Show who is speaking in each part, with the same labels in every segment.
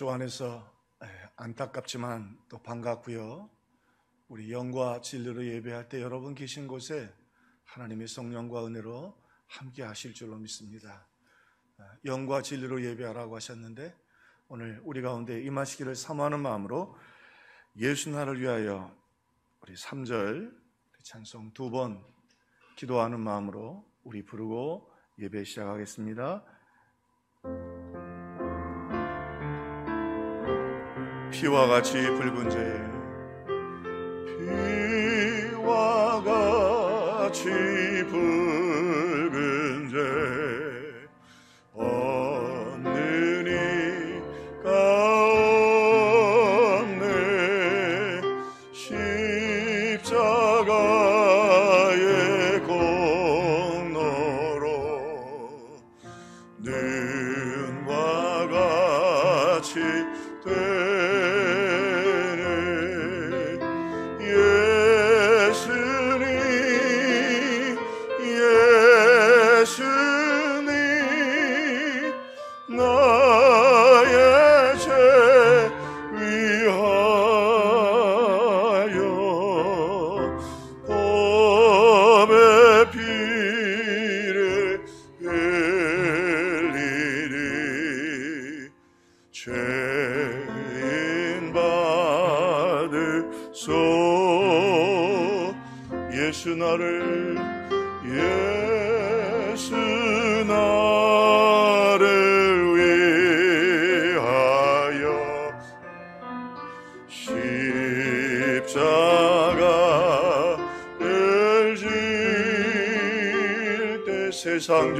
Speaker 1: 주 안에서 안타깝지만 또 반갑고요. 우리 영과 진리로 예배할 때 여러분 계신 곳에 하나님의 성령과 은혜로 함께 하실 줄로 믿습니다. 영과 진리로 예배하라고 하셨는데 오늘 우리 가운데 임하시기를 사모하는 마음으로 예수 나를 위하여 우리 3절 찬송 2번 기도하는 마음으로 우리 부르고 예배 시작하겠습니다. 피와 같이 붉은 죄, 피와 같이 붉은 죄 없는 이가 없네. 십자가의 공로로 눈과 같이 예수 나를 위하여 십자가를 질 때 세상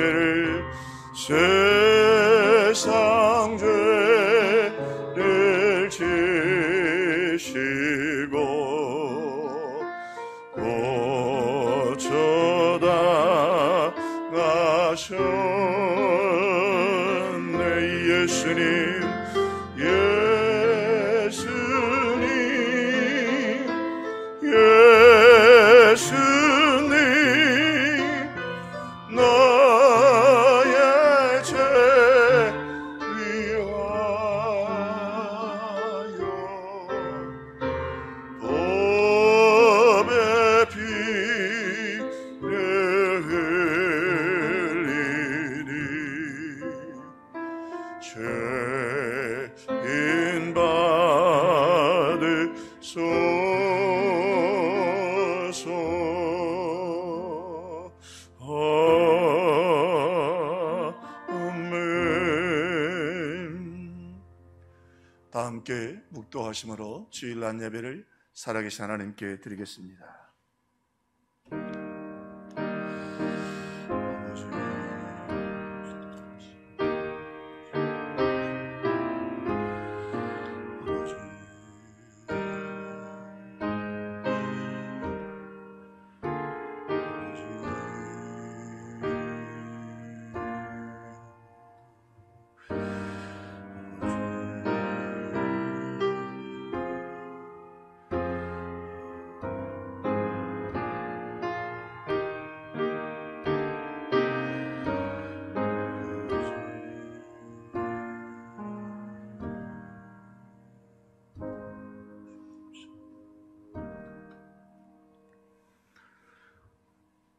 Speaker 1: 죄를 지시고 고쳐다 가셨네. 예수님 나의 죄 죄인 받으소서. 아멘. 다 함께 묵도하심으로 주일날 예배를 살아계신 하나님께 드리겠습니다.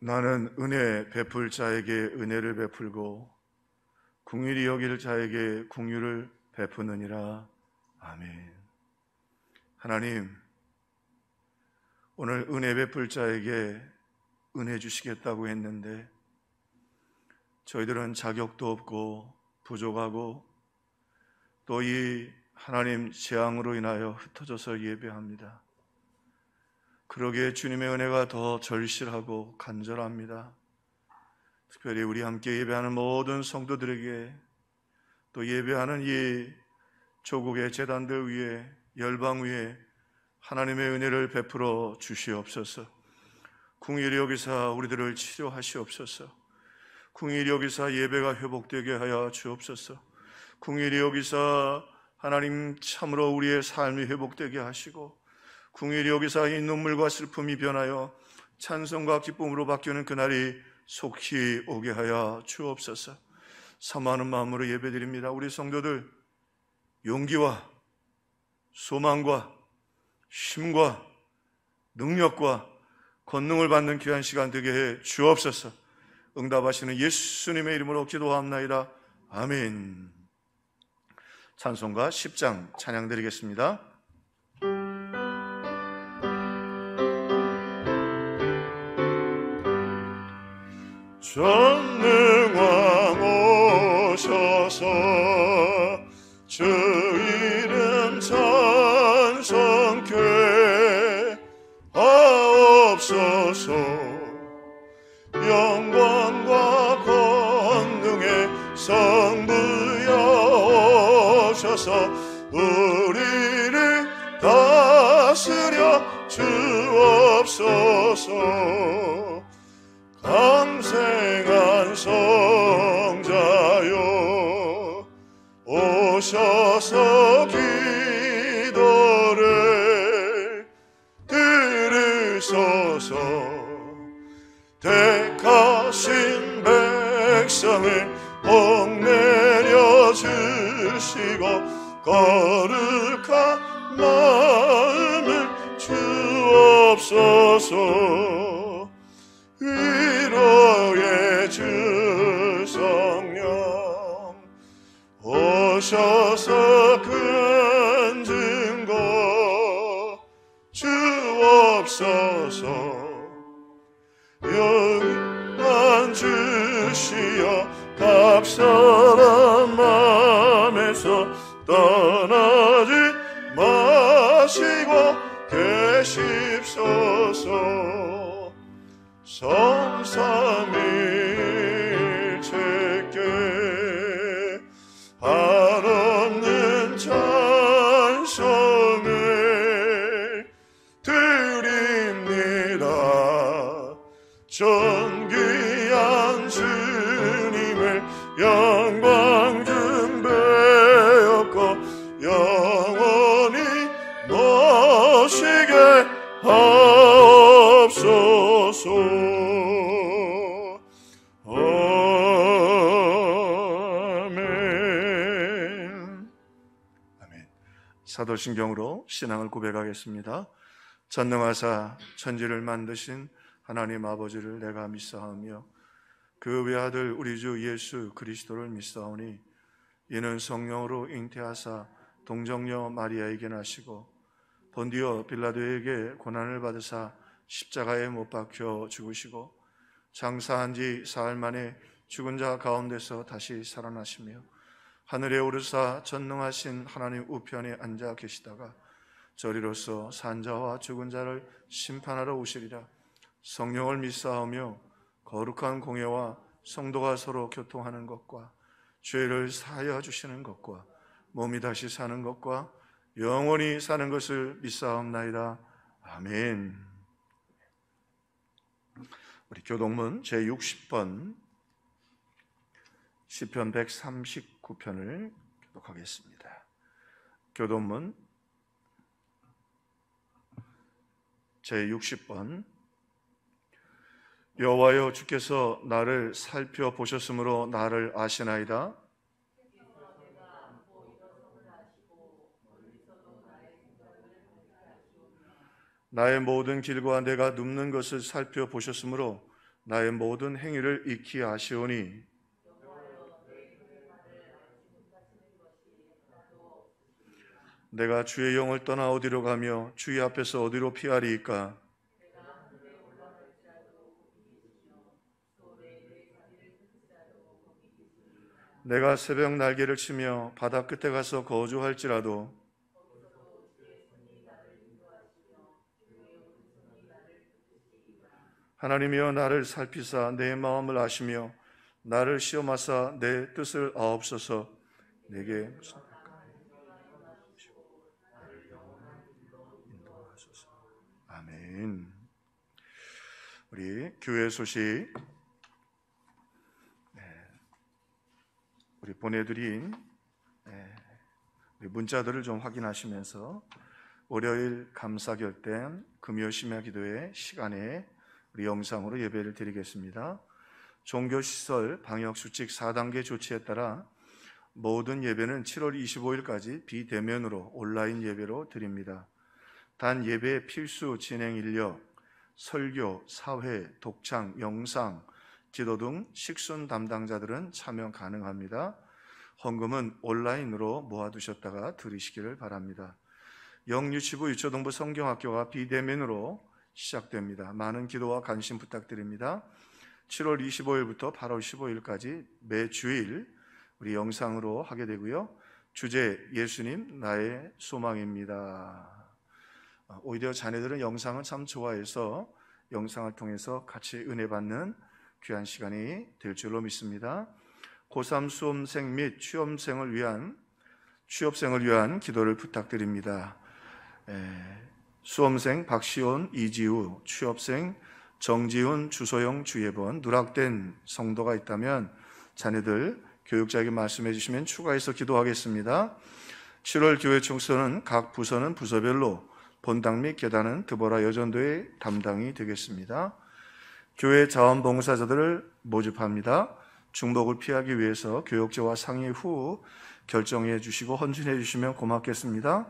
Speaker 1: 나는 은혜 베풀 자에게 은혜를 베풀고 긍휼히 여길 자에게 긍휼을 베푸느니라. 아멘. 하나님, 오늘 은혜 베풀 자에게 은혜 주시겠다고 했는데 저희들은 자격도 없고 부족하고 또 이 하나님 재앙으로 인하여 흩어져서 예배합니다. 그러기에 주님의 은혜가 더 절실하고 간절합니다. 특별히 우리 함께 예배하는 모든 성도들에게 또 예배하는 이 조국의 제단들 위에 열방 위에 하나님의 은혜를 베풀어 주시옵소서. 긍휼히 여기사 우리들을 치료하시옵소서. 긍휼히 여기사 예배가 회복되게 하여 주옵소서. 긍휼히 여기사 하나님 참으로 우리의 삶이 회복되게 하시고 긍휼히 여기사 이 눈물과 슬픔이 변하여 찬송과 기쁨으로 바뀌는 그날이 속히 오게 하여 주옵소서. 사모하는 마음으로 예배드립니다. 우리 성도들 용기와 소망과 힘과 능력과 권능을 받는 귀한 시간 되게 해 주옵소서. 응답하시는 예수님의 이름으로 기도합나이다. 아멘. 찬송가 10장 찬양 드리겠습니다. 전능왕 오셔서 주 이름 찬송케 하옵소서. 영광과 권능의 성부여 오셔서 우리를 다스려 주옵소서. 감생한 성자여 오셔서 기도를 들으소서. 택하신 백성을 복내려 주시고 거룩한 마음을 주옵소서. 위로의 주 성령 오셔서 큰 증거 주옵소서. 영광 주시어 각사한 마음에서 떠나지 마시고 계십소서. 성삼일체께 한없는 찬송을 드립니다. 존귀한 주님을 영광 준배였고 영원히 모시게 하옵소서. 사도신경으로 신앙을 고백하겠습니다. 전능하사 천지를 만드신 하나님 아버지를 내가 믿사오며 그 외아들 우리 주 예수 그리스도를 믿사오니 이는 성령으로 잉태하사 동정녀 마리아에게 나시고 본디오 빌라도에게 고난을 받으사 십자가에 못 박혀 죽으시고 장사한 지 사흘 만에 죽은 자 가운데서 다시 살아나시며 하늘에 오르사 전능하신 하나님 우편에 앉아 계시다가 저리로서 산자와 죽은 자를 심판하러 오시리라. 성령을 믿사오며 거룩한 공예와 성도가 서로 교통하는 것과 죄를 사하여 주시는 것과 몸이 다시 사는 것과 영원히 사는 것을 믿사옵나이다. 아멘. 우리 교동문 제60번 시편 139편을 교독하겠습니다. 교동문 제60번. 여호와여, 주께서 나를 살펴보셨으므로 나를 아시나이다. 나의 모든 길과 내가 눕는 것을 살펴보셨으므로 나의 모든 행위를 익히 아시오니 내가 주의 영을 떠나 어디로 가며 주의 앞에서 어디로 피하리이까? 내가 새벽 날개를 치며 바다 끝에 가서 거주할지라도 하나님이여, 나를 살피사 내 마음을 아시며 나를 시험하사 내 뜻을 아옵소서. 내게 아멘. 우리 교회 소식, 우리 보내드린 우리 문자들을 좀 확인하시면서 월요일 감사결단 금요 심야기도회 시간에 우리 영상으로 예배를 드리겠습니다. 종교시설 방역수칙 4단계 조치에 따라 모든 예배는 7월 25일까지 비대면으로 온라인 예배로 드립니다. 단 예배의 필수 진행 인력, 설교, 사회, 독창, 영상, 기도 등 식순 담당자들은 참여 가능합니다. 헌금은 온라인으로 모아두셨다가 드리시기를 바랍니다. 영유치부 유초등부 성경학교가 비대면으로 시작됩니다. 많은 기도와 관심 부탁드립니다. 7월 25일부터 8월 15일까지 매주일 우리 영상으로 하게 되고요. 주제 예수님 나의 소망입니다. 오히려 자녀들은 영상을 참 좋아해서 영상을 통해서 같이 은혜 받는 귀한 시간이 될 줄로 믿습니다. 고3 수험생 및 취업생을 위한 기도를 부탁드립니다. 수험생 박시온, 이지우, 취업생 정지훈, 주소영, 주예번, 누락된 성도가 있다면 자녀들 교육자에게 말씀해 주시면 추가해서 기도하겠습니다. 7월 교회 총선은 각 부서는 부서별로 본당 및 계단은 드보라 여전도의 담당이 되겠습니다. 교회 자원봉사자들을 모집합니다. 중복을 피하기 위해서 교육자와 상의 후 결정해 주시고 헌신해 주시면 고맙겠습니다.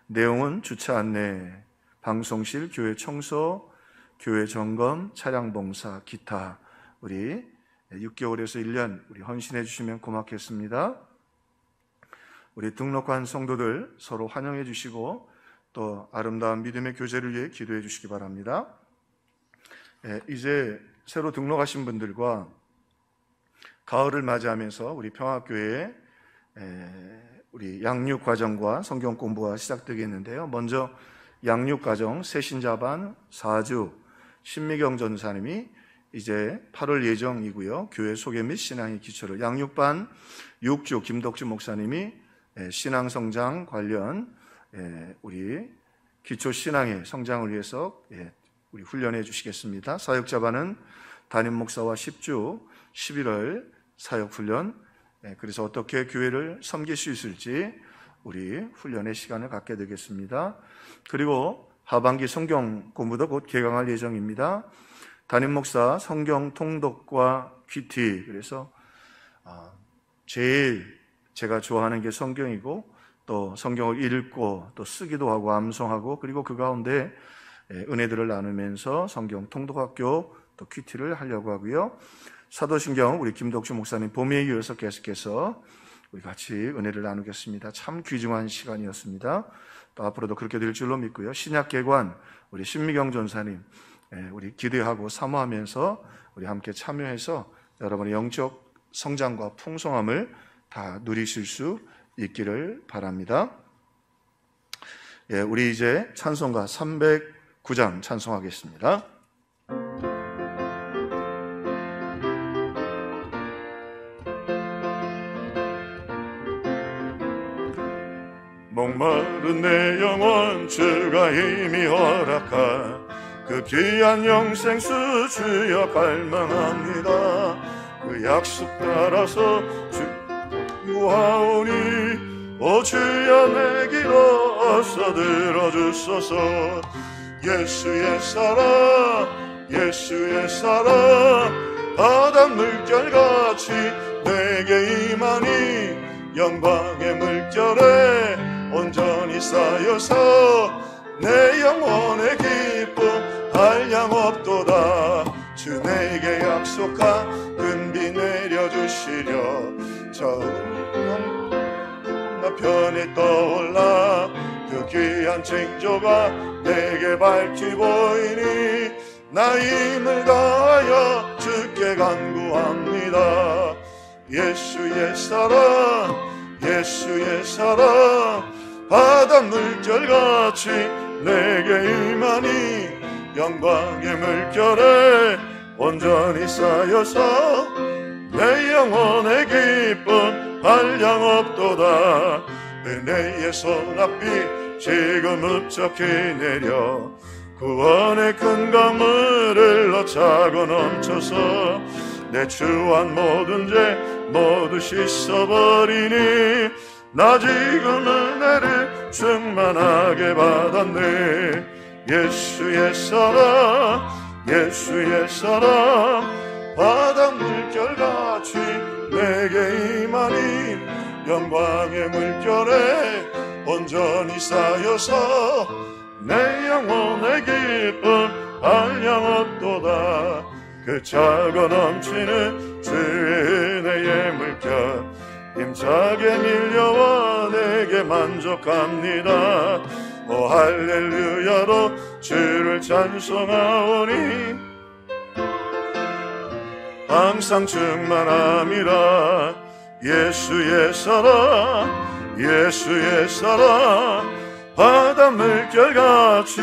Speaker 1: 내용은 주차 안내, 방송실, 교회 청소, 교회 점검, 차량 봉사, 기타 우리 6개월에서 1년 우리 헌신해 주시면 고맙겠습니다. 우리 등록한 성도들 서로 환영해 주시고 또 아름다운 믿음의 교제를 위해 기도해 주시기 바랍니다. 이제 새로 등록하신 분들과 가을을 맞이하면서 우리 평화교회에 우리 양육과정과 성경 공부가 시작되겠는데요. 먼저 양육과정 새신자반 4주 신미경 전사님이 이제 8월 예정이고요. 교회 소개 및 신앙의 기초를, 양육반 6주 김덕주 목사님이 신앙성장 관련 우리 기초 신앙의 성장을 위해서 우리 훈련해 주시겠습니다. 사역자반은 담임 목사와 10주 11월 사역훈련, 그래서 어떻게 교회를 섬길 수 있을지 우리 훈련의 시간을 갖게 되겠습니다. 그리고 하반기 성경 공부도 곧 개강할 예정입니다. 담임 목사 성경 통독과 퀴티, 그래서 제일 제가 좋아하는 게 성경이고 또 성경을 읽고 또 쓰기도 하고 암송하고 그리고 그 가운데 은혜들을 나누면서 성경 통독학교 또 퀴티를 하려고 하고요. 사도신경 우리 김덕주 목사님 봄에 이어서 계속해서 우리 같이 은혜를 나누겠습니다. 참 귀중한 시간이었습니다. 또 앞으로도 그렇게 될 줄로 믿고요. 신약개관 우리 신미경 전사님, 우리 기대하고 사모하면서 우리 함께 참여해서 여러분의 영적 성장과 풍성함을 다 누리실 수 있기를 바랍니다. 우리 이제 찬송가 309장 찬송하겠습니다. 목마른 내 영혼 주가 이미 허락한 그 귀한 영생수 주여 갈망합니다. 그 약속 따라서 구하오니 오 주여 내 기도 어서 들어주소서. 예수의 사랑 예수의 사랑 바닷 물결같이 내게 임하니 영광의 물결에 온전히 쌓여서 내 영혼의 기쁨 한량없도다. 주 내게 약속한 은비 내려주시려 저 나편에 떠올라 그 귀한 징조가 내게 밝히 보이니 나 힘을 다하여 주께 간구합니다. 예수의 사랑 예수의 사랑 바닷 물결같이 내게 임하니 영광의 물결에 온전히 쌓여서 내 영혼의 기쁨 한량없도다. 은혜의 소낙비 지금 흡족히 내려 구원의 큰 강물을 넣자고 넘쳐서 내 추한 모든 죄 모두 씻어버리니 나 지금 은혜를 충만하게 받았네. 예수의 사랑 예수의 사랑 바닷 물결같이 내게 임하니 영광의 물결에 온전히 쌓여서 내 영혼의 기쁨 한량없도다. 그 차고 넘치는 주의 은혜의 물결 힘차게 밀려와 내게 만족합니다. 오 할렐루야로 주를 찬송하오니 항상 충만함이라. 예수의 사랑 예수의 사랑 바닷 물결같이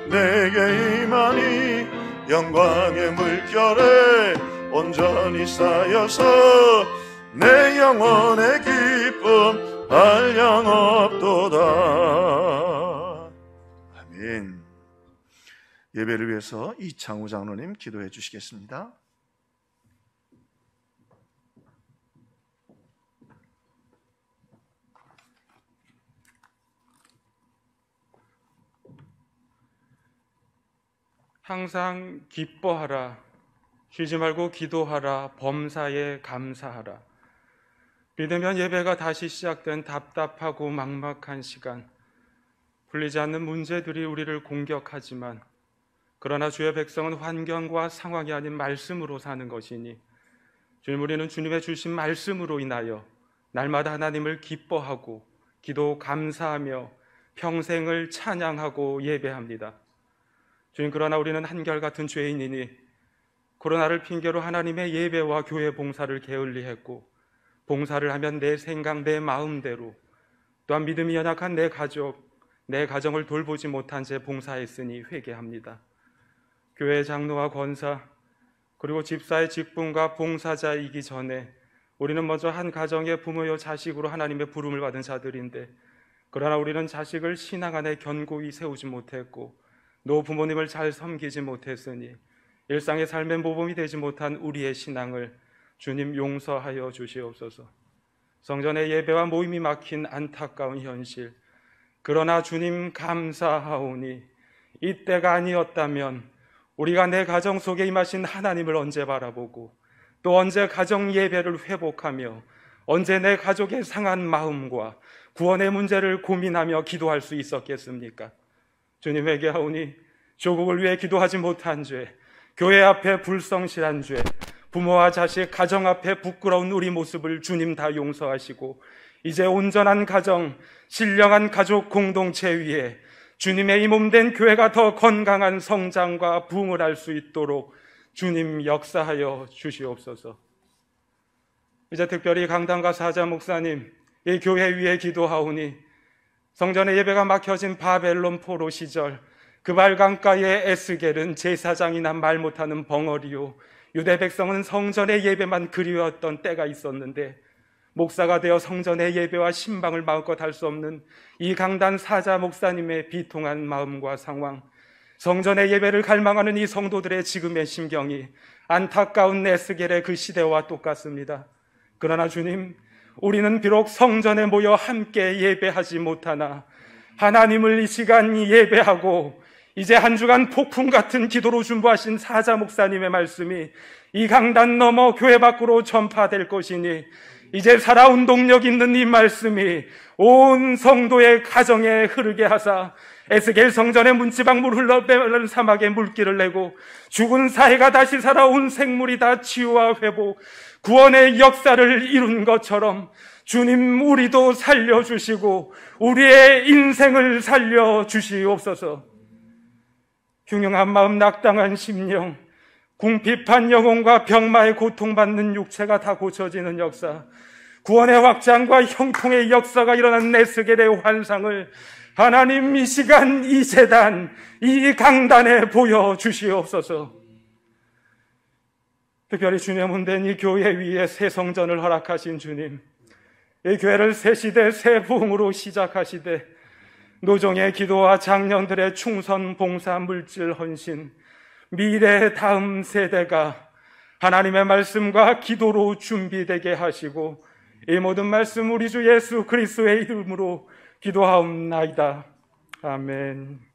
Speaker 1: 내게 임하니 영광의 물결에 온전히 쌓여서 내 영혼의 기쁨 한량없도다. 아멘. 예배를 위해서 이창우 장로님 기도해 주시겠습니다.
Speaker 2: 항상 기뻐하라. 쉬지 말고 기도하라. 범사에 감사하라. 믿으면 예배가 다시 시작된 답답하고 막막한 시간, 풀리지 않는 문제들이 우리를 공격하지만 그러나 주의 백성은 환경과 상황이 아닌 말씀으로 사는 것이니 주님, 우리는 주님의 주신 말씀으로 인하여 날마다 하나님을 기뻐하고 기도 감사하며 평생을 찬양하고 예배합니다. 주님, 그러나 우리는 한결같은 죄인이니 코로나를 핑계로 하나님의 예배와 교회 봉사를 게을리했고 봉사를 하면 내 생각, 내 마음대로, 또한 믿음이 연약한 내 가족, 내 가정을 돌보지 못한 채 봉사했으니 회개합니다. 교회 장로와 권사, 그리고 집사의 직분과 봉사자이기 전에 우리는 먼저 한 가정의 부모요 자식으로 하나님의 부름을 받은 자들인데, 그러나 우리는 자식을 신앙 안에 견고히 세우지 못했고 노부모님을 잘 섬기지 못했으니 일상의 삶의 모범이 되지 못한 우리의 신앙을 주님 용서하여 주시옵소서. 성전의 예배와 모임이 막힌 안타까운 현실, 그러나 주님 감사하오니 이때가 아니었다면 우리가 내 가정 속에 임하신 하나님을 언제 바라보고 또 언제 가정 예배를 회복하며 언제 내 가족의 상한 마음과 구원의 문제를 고민하며 기도할 수 있었겠습니까? 주님, 회개하오니 조국을 위해 기도하지 못한 죄, 교회 앞에 불성실한 죄, 부모와 자식, 가정 앞에 부끄러운 우리 모습을 주님 다 용서하시고 이제 온전한 가정, 신령한 가족 공동체 위에 주님의 이 몸된 교회가 더 건강한 성장과 부흥을 할 수 있도록 주님 역사하여 주시옵소서. 이제 특별히 강단과 사자 목사님, 이 교회 위에 기도하오니 성전의 예배가 막혀진 바벨론 포로 시절 그발 강가의 에스겔은 제사장이나 말 못하는 벙어리요, 유대 백성은 성전의 예배만 그리웠던 때가 있었는데 목사가 되어 성전의 예배와 신방을 마음껏 할 수 없는 이 강단 사자 목사님의 비통한 마음과 상황, 성전의 예배를 갈망하는 이 성도들의 지금의 심경이 안타까운 에스겔의 그 시대와 똑같습니다. 그러나 주님, 우리는 비록 성전에 모여 함께 예배하지 못하나 하나님을 이 시간 예배하고 이제 한 주간 폭풍 같은 기도로 준비하신 사자 목사님의 말씀이 이 강단 넘어 교회 밖으로 전파될 것이니 이제 살아온 동력 있는 이 말씀이 온 성도의 가정에 흐르게 하사 에스겔 성전의 문지방물 흘러내는 사막에 물길을 내고 죽은 사해가 다시 살아온 생물이 다 치유와 회복, 구원의 역사를 이룬 것처럼 주님, 우리도 살려주시고 우리의 인생을 살려주시옵소서. 흉흉한 마음, 낙당한 심령, 궁핍한 영혼과 병마에 고통받는 육체가 다 고쳐지는 역사, 구원의 확장과 형통의 역사가 일어난 에스겔의 환상을 하나님 이 시간, 이 재단, 이 강단에 보여주시옵소서. 특별히 주님의 몸된 이 교회 위에 새 성전을 허락하신 주님, 이 교회를 새 시대 새 부흥으로 시작하시되 노종의 기도와 장년들의 충성, 봉사, 물질, 헌신, 미래 다음 세대가 하나님의 말씀과 기도로 준비되게 하시고 이 모든 말씀 우리 주 예수 그리스도의 이름으로 기도하옵나이다. 아멘.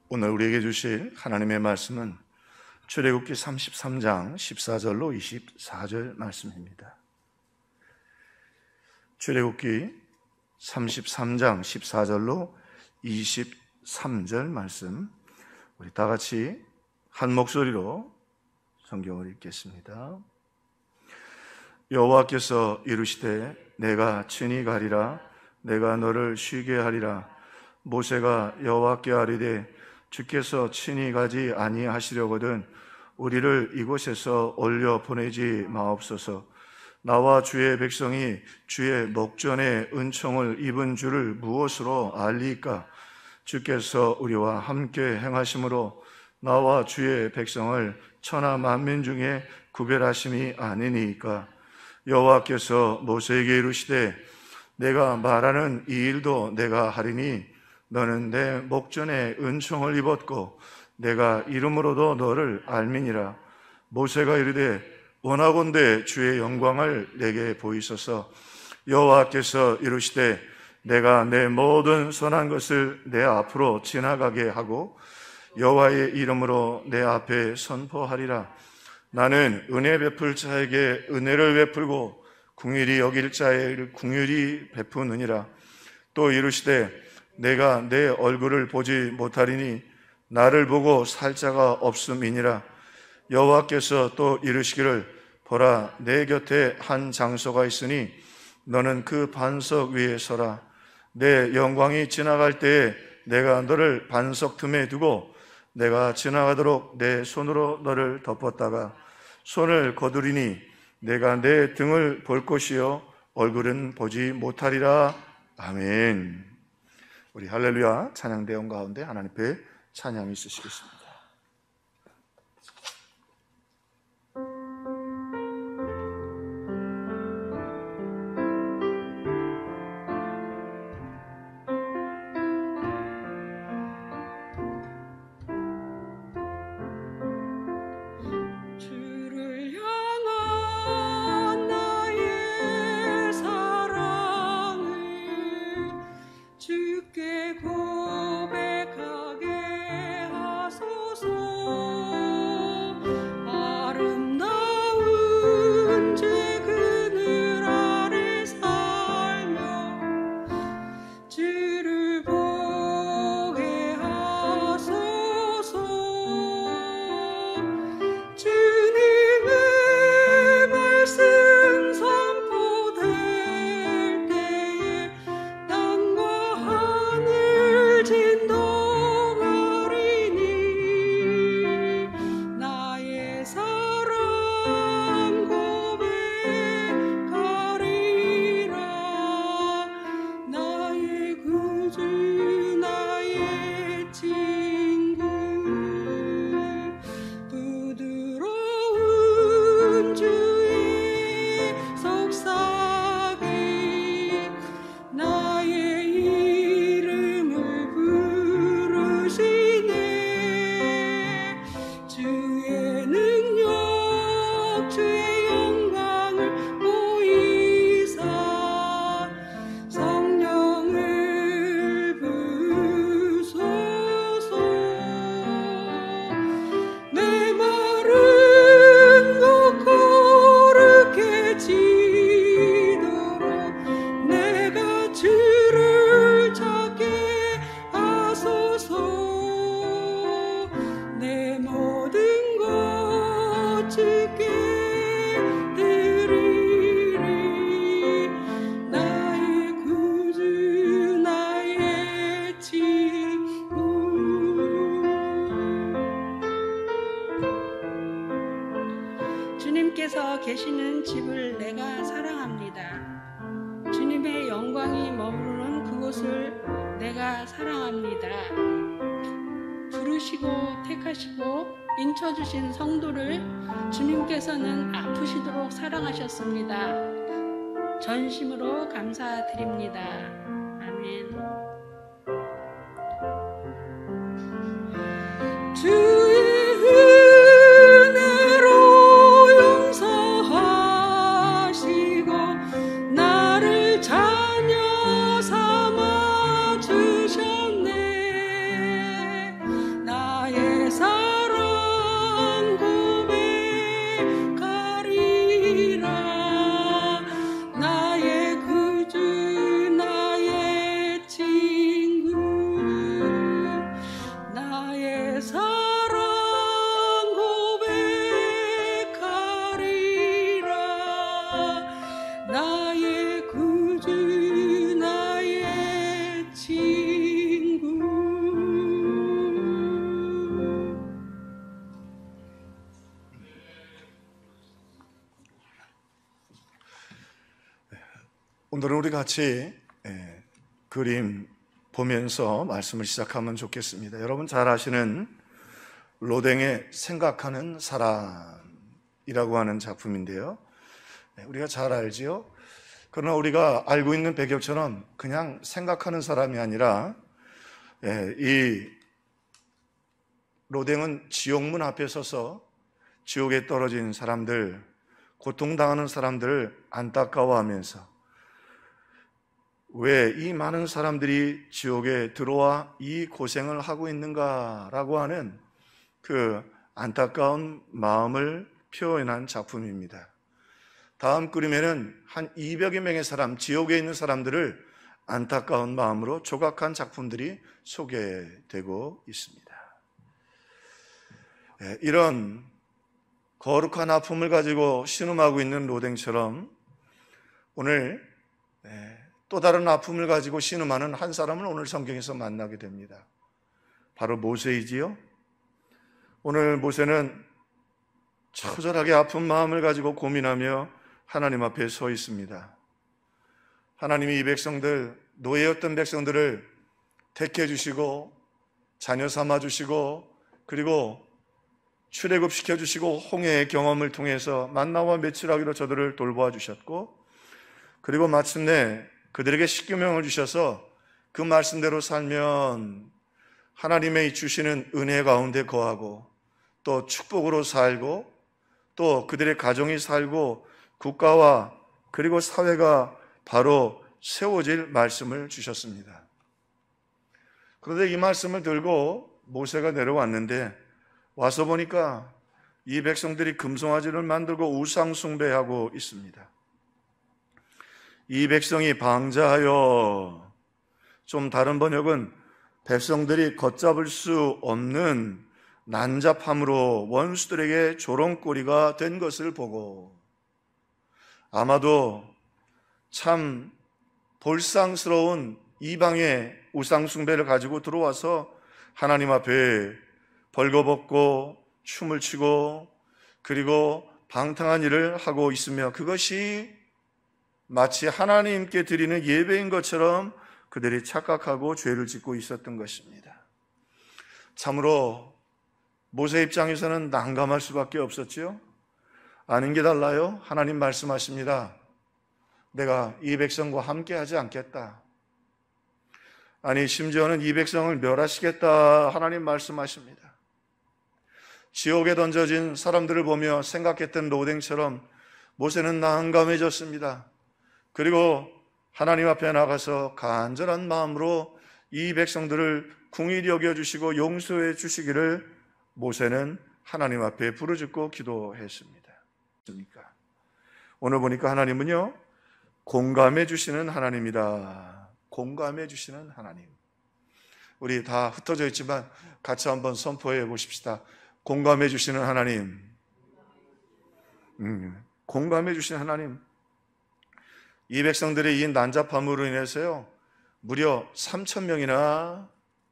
Speaker 1: 오늘 우리에게 주실 하나님의 말씀은 출애굽기 33장 14절로 24절 말씀입니다. 출애굽기 33장 14절로 23절 말씀, 우리 다 같이 한 목소리로 성경을 읽겠습니다. 여호와께서 이르시되 내가 친히 가리라, 내가 너를 쉬게 하리라. 모세가 여호와께 아뢰되 주께서 친히 가지 아니하시려거든 우리를 이곳에서 올려 보내지 마옵소서. 나와 주의 백성이 주의 목전에 은총을 입은 줄을 무엇으로 알리까? 주께서 우리와 함께 행하심으로 나와 주의 백성을 천하 만민 중에 구별하심이 아니니까. 여호와께서 모세에게 이르시되 내가 말하는 이 일도 내가 하리니 너는 내 목전에 은총을 입었고 내가 이름으로도 너를 알미니라. 모세가 이르되 원하건대 주의 영광을 내게 보이소서. 여호와께서 이르시되 내가 내 모든 선한 것을 내 앞으로 지나가게 하고 여호와의 이름으로 내 앞에 선포하리라. 나는 은혜 베풀 자에게 은혜를 베풀고 긍휼히 여길 자에게 긍휼히 베푸느니라. 또 이르시되 내가 내 얼굴을 보지 못하리니 나를 보고 살 자가 없음이니라. 여호와께서 또 이르시기를 보라, 내 곁에 한 장소가 있으니 너는 그 반석 위에 서라. 내 영광이 지나갈 때에 내가 너를 반석 틈에 두고 내가 지나가도록 내 손으로 너를 덮었다가 손을 거두리니 내가 내 등을 볼 것이요 얼굴은 보지 못하리라. 아멘. 우리 할렐루야 찬양 대원 가운데 하나님 앞에 찬양이 있으시겠습니다.
Speaker 3: 주를 향한 구주 나의 친구 부드러운 주의 속삭임 나의 이름을 부르시네 주의 능력 주의 영광을 보이사 성령을 부소서 내 마른 곳 거룩해지도록 내가 주를 찾게 하소서 내 모든 것 주께 드리리 나의 구주 나의 친구 주님께서 계시는 집을 내가 사랑합니다. 주님의 영광이 머무르는 그곳을 내가 사랑합니다. 부르시고 택하시고 인쳐주신 성도를 주님께서는 아프시도록 사랑하셨습니다. 전심으로 감사드립니다. 아멘. 주의 은혜로 용서하시고 나를 자녀 삼아 주셨네 나의 사랑 고백하리라 나의 구주 나의 친구 나의 사랑 고백하리라 나의 구주 나의 친구
Speaker 1: 오늘은 우리 같이 그림 보면서 말씀을 시작하면 좋겠습니다. 여러분 잘 아시는 로댕의 생각하는 사람이라고 하는 작품인데요. 우리가 잘 알지요. 그러나 우리가 알고 있는 배경처럼 그냥 생각하는 사람이 아니라 이 로댕은 지옥문 앞에 서서 지옥에 떨어진 사람들, 고통당하는 사람들을 안타까워하면서 왜 이 많은 사람들이 지옥에 들어와 이 고생을 하고 있는가라고 하는 그 안타까운 마음을 표현한 작품입니다. 다음 그림에는 한 200여 명의 사람, 지옥에 있는 사람들을 안타까운 마음으로 조각한 작품들이 소개되고 있습니다. 이런 거룩한 아픔을 가지고 신음하고 있는 로댕처럼 오늘 또 다른 아픔을 가지고 신음하는 한 사람을 오늘 성경에서 만나게 됩니다. 바로 모세이지요. 오늘 모세는 처절하게 아픈 마음을 가지고 고민하며 하나님 앞에 서 있습니다. 하나님이 이 백성들, 노예였던 백성들을 택해 주시고 자녀 삼아 주시고 그리고 출애굽시켜 주시고 홍해의 경험을 통해서 만나와 메추라기로 저들을 돌보아 주셨고 그리고 마침내 그들에게 십계명을 주셔서 그 말씀대로 살면 하나님의 주시는 은혜 가운데 거하고 또 축복으로 살고 또 그들의 가정이 살고 국가와 그리고 사회가 바로 세워질 말씀을 주셨습니다. 그런데 이 말씀을 들고 모세가 내려왔는데 와서 보니까 이 백성들이 금송아지를 만들고 우상 숭배하고 있습니다. 이 백성이 방자하여, 좀 다른 번역은 백성들이 걷잡을 수 없는 난잡함으로 원수들에게 조롱거리가 된 것을 보고 아마도 참 볼상스러운 이방의 우상 숭배를 가지고 들어와서 하나님 앞에 벌거벗고 춤을 추고 그리고 방탕한 일을 하고 있으며 그것이 마치 하나님께 드리는 예배인 것처럼 그들이 착각하고 죄를 짓고 있었던 것입니다. 참으로 모세 입장에서는 난감할 수밖에 없었지요. 아는 게 달라요. 하나님 말씀하십니다. 내가 이 백성과 함께 하지 않겠다. 아니, 심지어는 이 백성을 멸하시겠다. 하나님 말씀하십니다. 지옥에 던져진 사람들을 보며 생각했던 로댕처럼 모세는 난감해졌습니다. 그리고 하나님 앞에 나가서 간절한 마음으로 이 백성들을 긍휼히 여겨주시고 용서해 주시기를 모세는 하나님 앞에 부르짖고 기도했습니다. 오늘 보니까 하나님은요, 공감해 주시는 하나님이다. 공감해 주시는 하나님. 우리 다 흩어져 있지만 같이 한번 선포해 보십시다. 공감해 주시는 하나님. 공감해 주시는 하나님. 이 백성들의 이 난잡함으로 인해서요, 무려 3,000명이나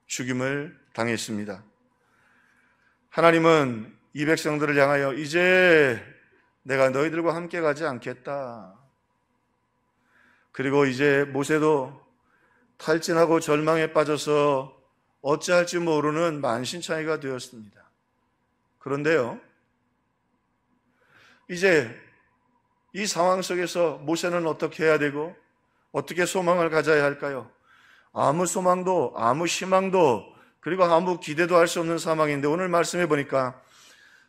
Speaker 1: 죽임을 당했습니다. 하나님은 이 백성들을 향하여 이제 내가 너희들과 함께 가지 않겠다. 그리고 이제 모세도 탈진하고 절망에 빠져서 어찌할지 모르는 만신창이가 되었습니다. 그런데요, 이제 이 상황 속에서 모세는 어떻게 해야 되고 어떻게 소망을 가져야 할까요? 아무 소망도 아무 희망도 그리고 아무 기대도 할 수 없는 상황인데, 오늘 말씀해 보니까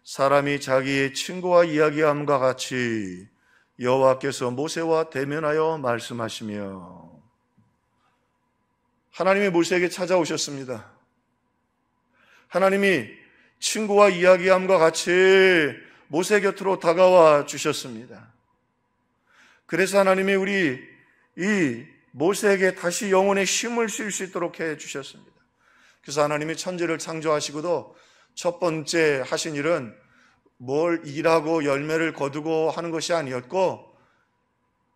Speaker 1: 사람이 자기의 친구와 이야기함과 같이 여호와께서 모세와 대면하여 말씀하시며, 하나님이 모세에게 찾아오셨습니다. 하나님이 친구와 이야기함과 같이 모세 곁으로 다가와 주셨습니다. 그래서 하나님이 우리 이 모세에게 다시 영혼의 힘을 쉴 수 있도록 해 주셨습니다. 그래서 하나님이 천지를 창조하시고도 첫 번째 하신 일은 뭘 일하고 열매를 거두고 하는 것이 아니었고,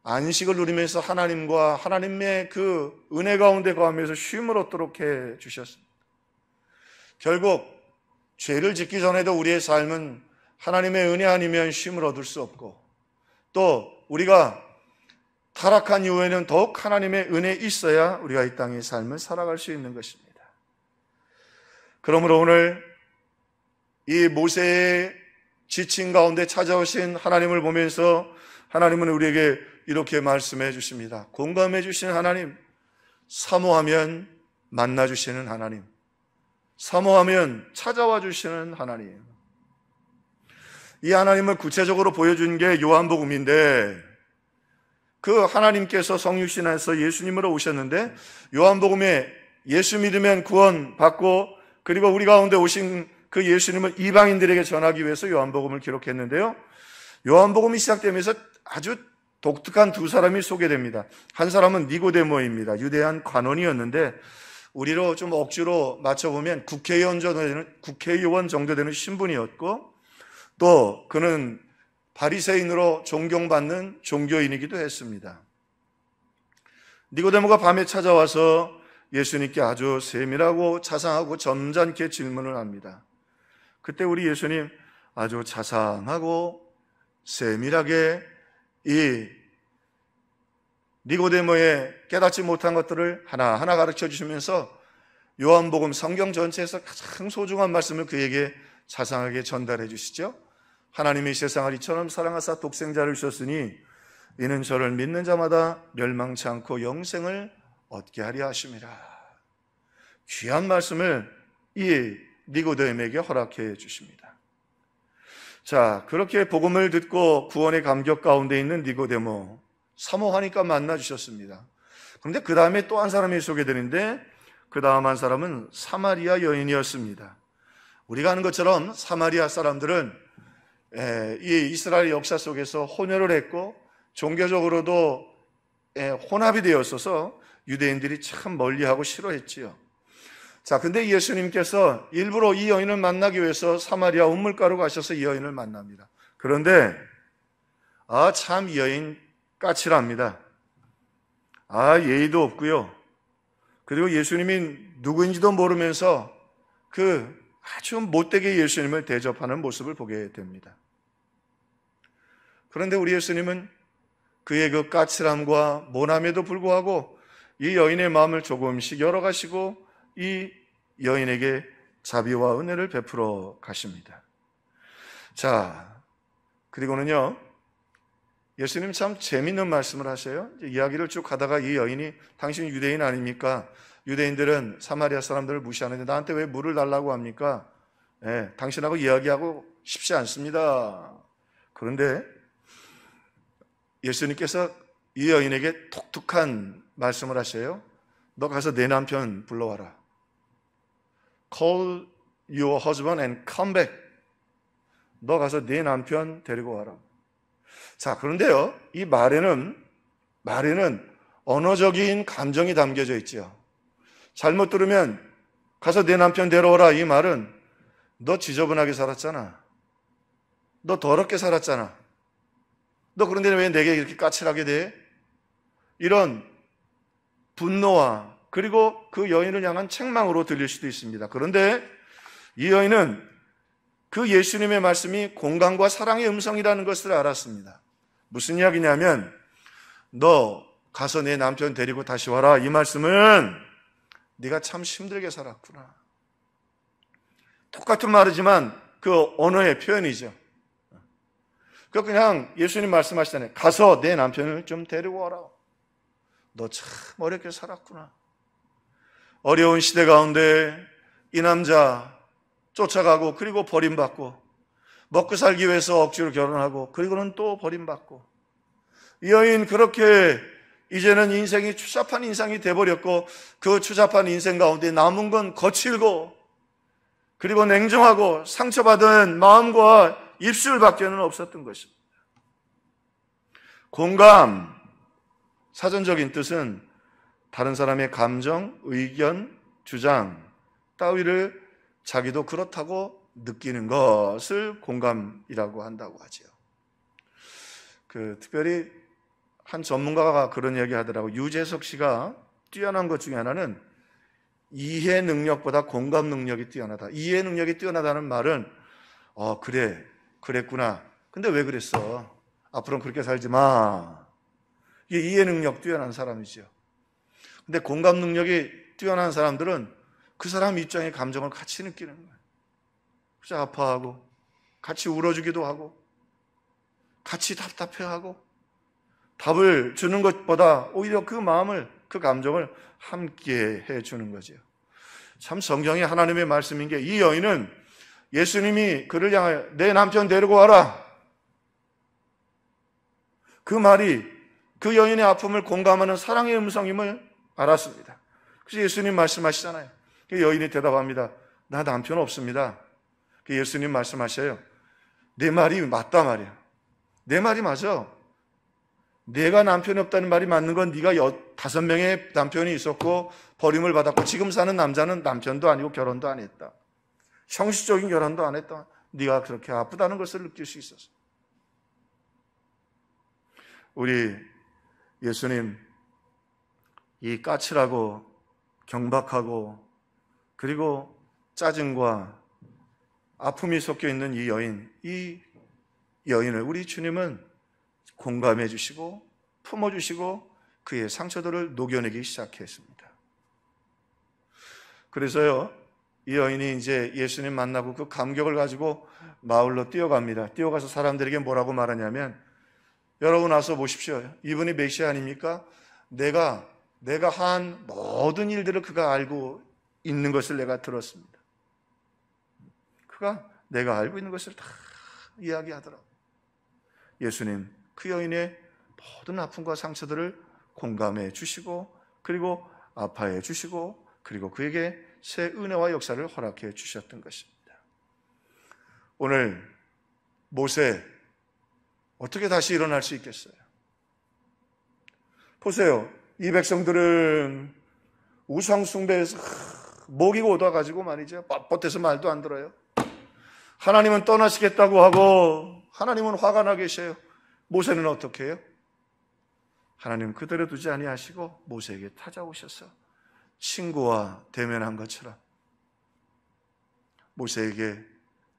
Speaker 1: 안식을 누리면서 하나님과 하나님의 그 은혜 가운데 거하면서 쉼을 얻도록 해 주셨습니다. 결국 죄를 짓기 전에도 우리의 삶은 하나님의 은혜 아니면 쉼을 얻을 수 없고, 또 우리가 타락한 이후에는 더욱 하나님의 은혜 있어야 우리가 이 땅의 삶을 살아갈 수 있는 것입니다. 그러므로 오늘 이 모세의 지친 가운데 찾아오신 하나님을 보면서 하나님은 우리에게 이렇게 말씀해 주십니다. 공감해 주시는 하나님, 사모하면 만나 주시는 하나님, 사모하면 찾아와 주시는 하나님. 이 하나님을 구체적으로 보여준 게 요한복음인데, 그 하나님께서 성육신 안에서 예수님으로 오셨는데, 요한복음에 예수 믿으면 구원받고, 그리고 우리 가운데 오신 그 예수님을 이방인들에게 전하기 위해서 요한복음을 기록했는데요, 요한복음이 시작되면서 아주 독특한 두 사람이 소개됩니다. 한 사람은 니고데모입니다. 유대한 관원이었는데 우리로 좀 억지로 맞춰보면 국회의원 정도 되는 신분이었고, 또 그는 바리새인으로 존경받는 종교인이기도 했습니다. 니고데모가 밤에 찾아와서 예수님께 아주 세밀하고 자상하고 점잖게 질문을 합니다. 그때 우리 예수님 아주 자상하고 세밀하게 이 니고데모의 깨닫지 못한 것들을 하나하나 가르쳐 주시면서 요한복음 성경 전체에서 가장 소중한 말씀을 그에게 자상하게 전달해 주시죠. 하나님이 세상을 이처럼 사랑하사 독생자를 주셨으니 이는 저를 믿는 자마다 멸망치 않고 영생을 얻게 하려 하심이라. 귀한 말씀을 이 니고데모에게 허락해 주십니다. 자, 그렇게 복음을 듣고 구원의 감격 가운데 있는 니고데모, 사모하니까 만나 주셨습니다. 그런데 그 다음에 또 한 사람이 소개되는데, 그 다음 한 사람은 사마리아 여인이었습니다. 우리가 아는 것처럼 사마리아 사람들은 이 이스라엘 역사 속에서 혼혈을 했고 종교적으로도 혼합이 되었어서 유대인들이 참 멀리하고 싫어했지요. 자, 근데 예수님께서 일부러 이 여인을 만나기 위해서 사마리아 우물가로 가셔서 이 여인을 만납니다. 그런데 참 이 여인 까칠합니다. 예의도 없고요. 그리고 예수님이 누구인지도 모르면서 그 아주 못되게 예수님을 대접하는 모습을 보게 됩니다. 그런데 우리 예수님은 그의 그 까칠함과 모남에도 불구하고 이 여인의 마음을 조금씩 열어가시고 이 여인에게 자비와 은혜를 베풀어 가십니다. 자, 그리고는요, 예수님 참 재밌는 말씀을 하셔요. 이야기를 쭉 가다가 이 여인이 당신 유대인 아닙니까? 유대인들은 사마리아 사람들을 무시하는데 나한테 왜 물을 달라고 합니까? 당신하고 이야기하고 싶지 않습니다. 그런데 예수님께서 이 여인에게 독특한 말씀을 하셔요. 너 가서 내 남편 불러와라. Call your husband and come back. 너 가서 네 남편 데리고 와라. 자, 그런데요, 이 말에는 언어적인 감정이 담겨져 있죠. 잘못 들으면 가서 내 남편 데려오라, 이 말은 너 지저분하게 살았잖아. 너 더럽게 살았잖아. 너 그런데 왜 내게 이렇게 까칠하게 돼? 이런 분노와 그리고 그 여인을 향한 책망으로 들릴 수도 있습니다. 그런데 이 여인은 그 예수님의 말씀이 공감과 사랑의 음성이라는 것을 알았습니다. 무슨 이야기냐면 너 가서 내 남편 데리고 다시 와라, 이 말씀은 네가 참 힘들게 살았구나. 똑같은 말이지만 그 언어의 표현이죠. 그냥 예수님 말씀하시잖아요. 가서 내 남편을 좀 데리고 와라. 너 참 어렵게 살았구나. 어려운 시대 가운데 이 남자 쫓아가고 그리고 버림받고 먹고 살기 위해서 억지로 결혼하고 그리고는 또 버림받고 이 여인 그렇게 이제는 인생이 추잡한 인생이 돼버렸고 그 추잡한 인생 가운데 남은 건 거칠고 그리고 냉정하고 상처받은 마음과 입술밖에는 없었던 것입니다. 공감, 사전적인 뜻은 다른 사람의 감정, 의견, 주장 따위를 자기도 그렇다고 느끼는 것을 공감이라고 한다고 하죠. 특별히 한 전문가가 그런 얘기 하더라고요. 유재석 씨가 뛰어난 것 중에 하나는 이해 능력보다 공감 능력이 뛰어나다. 이해 능력이 뛰어나다는 말은 그래, 그랬구나. 근데 왜 그랬어? 앞으로는 그렇게 살지 마. 이게 이해 능력 뛰어난 사람이죠. 근데 공감 능력이 뛰어난 사람들은 그 사람 입장의 감정을 같이 느끼는 거예요. 그래서 아파하고 같이 울어주기도 하고 같이 답답해하고 답을 주는 것보다 오히려 그 마음을, 그 감정을 함께 해주는 거죠. 참 성경의 하나님의 말씀인 게 이 여인은 예수님이 그를 향하여 내 남편 데리고 와라. 그 말이 그 여인의 아픔을 공감하는 사랑의 음성임을 알았습니다. 그래서 예수님 말씀하시잖아요. 그 여인이 대답합니다. 나 남편 없습니다. 그 예수님 말씀하셔요. 내 말이 맞다 말이야. 내 말이 맞아. 내가 남편이 없다는 말이 맞는 건 네가 5명의 남편이 있었고 버림을 받았고 지금 사는 남자는 남편도 아니고 결혼도 안 했다. 형식적인 결혼도 안 했다. 네가 그렇게 아프다는 것을 느낄 수 있었어. 우리 예수님 이 까칠하고 경박하고 그리고 짜증과 아픔이 섞여 있는 이 여인을 우리 주님은 공감해 주시고 품어주시고 그의 상처들을 녹여내기 시작했습니다. 그래서요, 이 여인이 이제 예수님 만나고 그 감격을 가지고 마을로 뛰어갑니다. 뛰어가서 사람들에게 뭐라고 말하냐면, 여러분 와서 보십시오. 이분이 메시아 아닙니까? 내가 한 모든 일들을 그가 알고 있는 것을 내가 들었습니다. 그가 내가 알고 있는 것을 다 이야기하더라고요. 예수님 그 여인의 모든 아픔과 상처들을 공감해 주시고 그리고 아파해 주시고 그리고 그에게 새 은혜와 역사를 허락해 주셨던 것입니다. 오늘 모세 어떻게 다시 일어날 수 있겠어요? 보세요. 이 백성들은 우상 숭배에서 목이 오다가지고 말이죠. 뻣뻣해서 말도 안 들어요. 하나님은 떠나시겠다고 하고 하나님은 화가 나 계셔요. 모세는 어떻게 해요? 하나님 그대로 두지 아니하시고 모세에게 찾아오셔서 친구와 대면한 것처럼 모세에게